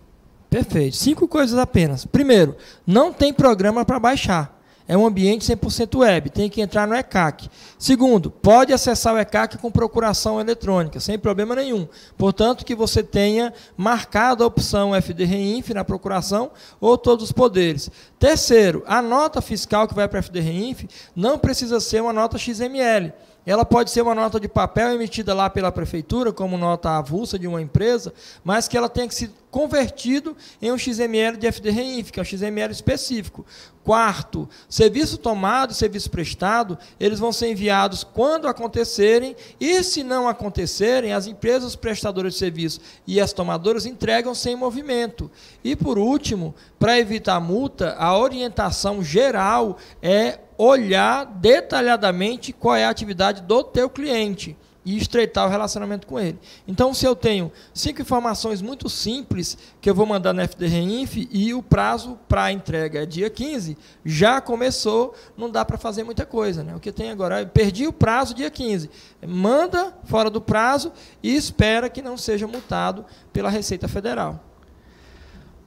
Perfeito. 5 coisas apenas. Primeiro, não tem programa para baixar. É um ambiente 100% web, tem que entrar no ECAC. Segundo, pode acessar o ECAC com procuração eletrônica, sem problema nenhum. Portanto, que você tenha marcado a opção FD Reinf na procuração ou todos os poderes. Terceiro, a nota fiscal que vai para a FD Reinf não precisa ser uma nota XML. Ela pode ser uma nota de papel emitida lá pela prefeitura, como nota avulsa de uma empresa, mas que ela tenha que ser convertido em um XML de FD Reinf, que é um XML específico. Quarto, serviço tomado e serviço prestado, eles vão ser enviados quando acontecerem, e se não acontecerem, as empresas prestadoras de serviço e as tomadoras entregam sem movimento. E por último, para evitar multa, a orientação geral é olhar detalhadamente qual é a atividade do teu cliente e estreitar o relacionamento com ele. Então, se eu tenho 5 informações muito simples que eu vou mandar no FD Reinf e o prazo para a entrega é dia 15, já começou, não dá para fazer muita coisa, né? O que tem agora, eu perdi o prazo dia 15, manda fora do prazo e espera que não seja multado pela Receita Federal.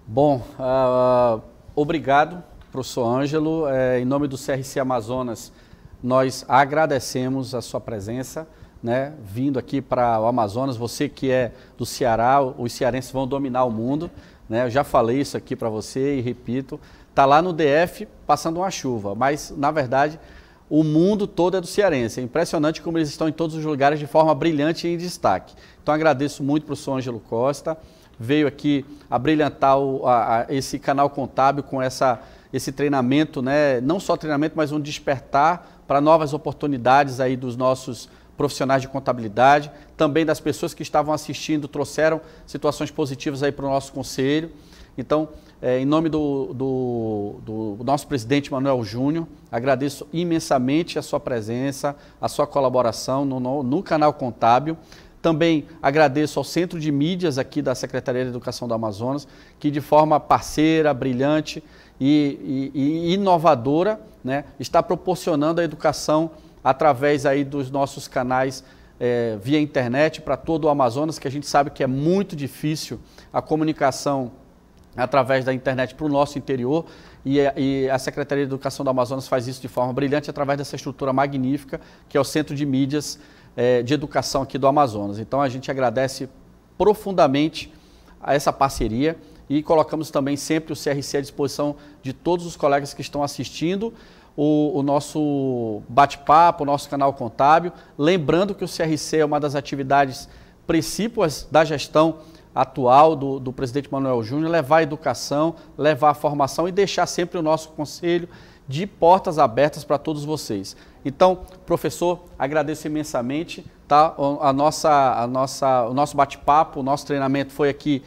Bom, obrigado, professor Ângelo. Em nome do CRC Amazonas, nós agradecemos a sua presença, né, vindo aqui para o Amazonas. Você que é do Ceará, os cearenses vão dominar o mundo, né? Eu já falei isso aqui para você e repito, está lá no DF passando uma chuva, mas na verdade o mundo todo é do cearense. É impressionante como eles estão em todos os lugares de forma brilhante e em destaque. Então agradeço muito para o professor Ângelo Costa, veio aqui a brilhantar esse canal contábil com esse treinamento, né? Não só treinamento, mas um despertar para novas oportunidades aí dos nossos profissionais de contabilidade, também das pessoas que estavam assistindo, trouxeram situações positivas aí para o nosso conselho. Então, em nome do nosso presidente Manuel Júnior, agradeço imensamente a sua presença, a sua colaboração no canal contábil. Também agradeço ao Centro de Mídias aqui da Secretaria de Educação do Amazonas, que de forma parceira, brilhante e inovadora, né, está proporcionando a educação através aí dos nossos canais via internet para todo o Amazonas, que a gente sabe que é muito difícil a comunicação através da internet para o nosso interior, e a Secretaria de Educação do Amazonas faz isso de forma brilhante através dessa estrutura magnífica que é o Centro de Mídias de Educação aqui do Amazonas. Então a gente agradece profundamente a essa parceria e colocamos também sempre o CRC à disposição de todos os colegas que estão assistindo o nosso bate-papo, o nosso canal contábil. Lembrando que o CRC é uma das atividades principais da gestão atual do presidente Manuel Júnior, levar a educação, levar a formação e deixar sempre o nosso conselho de portas abertas para todos vocês. Então, professor, agradeço imensamente, tá? O nosso bate-papo, o nosso treinamento foi aqui,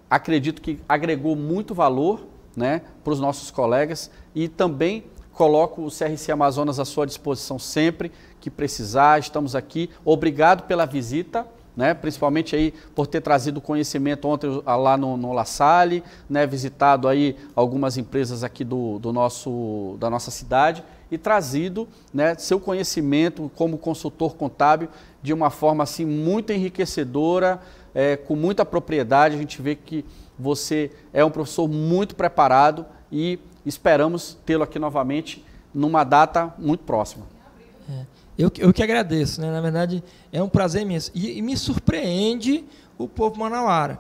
acredito que agregou muito valor, né, para os nossos colegas, e também coloco o CRC Amazonas à sua disposição sempre que precisar. Estamos aqui. Obrigado pela visita, né, principalmente aí por ter trazido conhecimento ontem lá no La Salle, né, visitado aí algumas empresas aqui da nossa cidade, e trazido, né, seu conhecimento como consultor contábil de uma forma assim muito enriquecedora, com muita propriedade. A gente vê que você é um professor muito preparado e esperamos tê-lo aqui novamente numa data muito próxima. Eu que agradeço, né? Na verdade, é um prazer imenso. E me surpreende o povo manauara.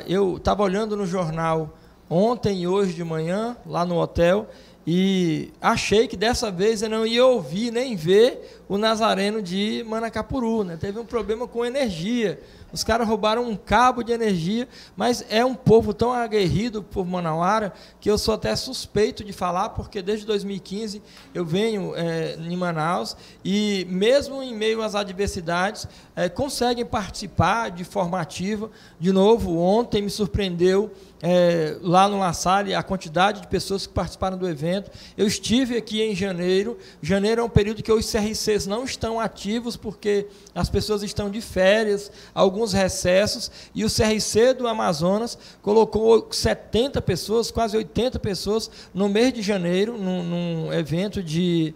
Eu estava olhando no jornal ontem e hoje de manhã, lá no hotel, e achei que dessa vez eu não ia ouvir nem ver o Nazareno de Manacapuru, né? Teve um problema com energia. Os caras roubaram um cabo de energia, mas é um povo tão aguerrido, o povo manauara, que eu sou até suspeito de falar, porque desde 2015 eu venho em Manaus e mesmo em meio às adversidades, conseguem participar de forma ativa. De novo, ontem me surpreendeu lá no La Salle a quantidade de pessoas que participaram do evento. Eu estive aqui em janeiro. Janeiro é um período que os CRCs não estão ativos porque as pessoas estão de férias, alguns recessos, e o CRC do Amazonas colocou 70 pessoas, quase 80 pessoas, no mês de janeiro, num evento de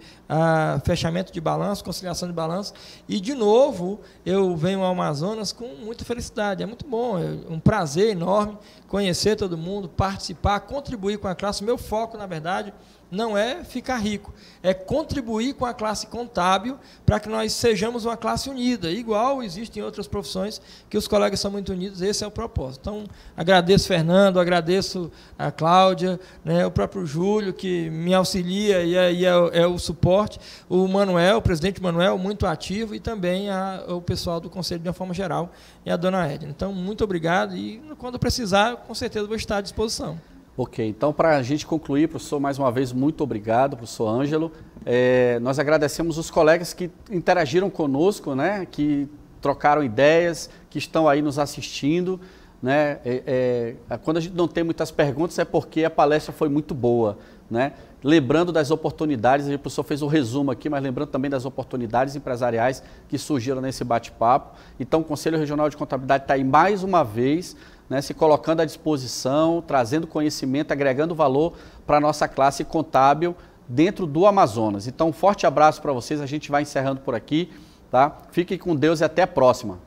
fechamento de balanço, conciliação de balanço. E, de novo, eu venho ao Amazonas com muita felicidade. É muito bom, é um prazer enorme conhecer todo mundo, participar, contribuir com a classe. Meu foco, na verdade, não é ficar rico, é contribuir com a classe contábil para que nós sejamos uma classe unida, igual existe em outras profissões que os colegas são muito unidos. Esse é o propósito. Então, agradeço Fernando, agradeço a Cláudia, né, o próprio Júlio, que me auxilia e é o suporte, o Manuel, o presidente Manuel, muito ativo, e também o pessoal do Conselho de uma forma geral, e a dona Edna. Então, muito obrigado, e quando precisar, com certeza vou estar à disposição. Ok, então para a gente concluir, professor, mais uma vez, muito obrigado, professor Ângelo. Nós agradecemos os colegas que interagiram conosco, né, que trocaram ideias, que estão aí nos assistindo, né. Quando a gente não tem muitas perguntas é porque a palestra foi muito boa, né. Lembrando das oportunidades, o professor fez um resumo aqui, mas lembrando também das oportunidades empresariais que surgiram nesse bate-papo. Então, o Conselho Regional de Contabilidade está aí mais uma vez, né, se colocando à disposição, trazendo conhecimento, agregando valor para a nossa classe contábil dentro do Amazonas. Então, um forte abraço para vocês, a gente vai encerrando por aqui, tá? Fiquem com Deus e até a próxima.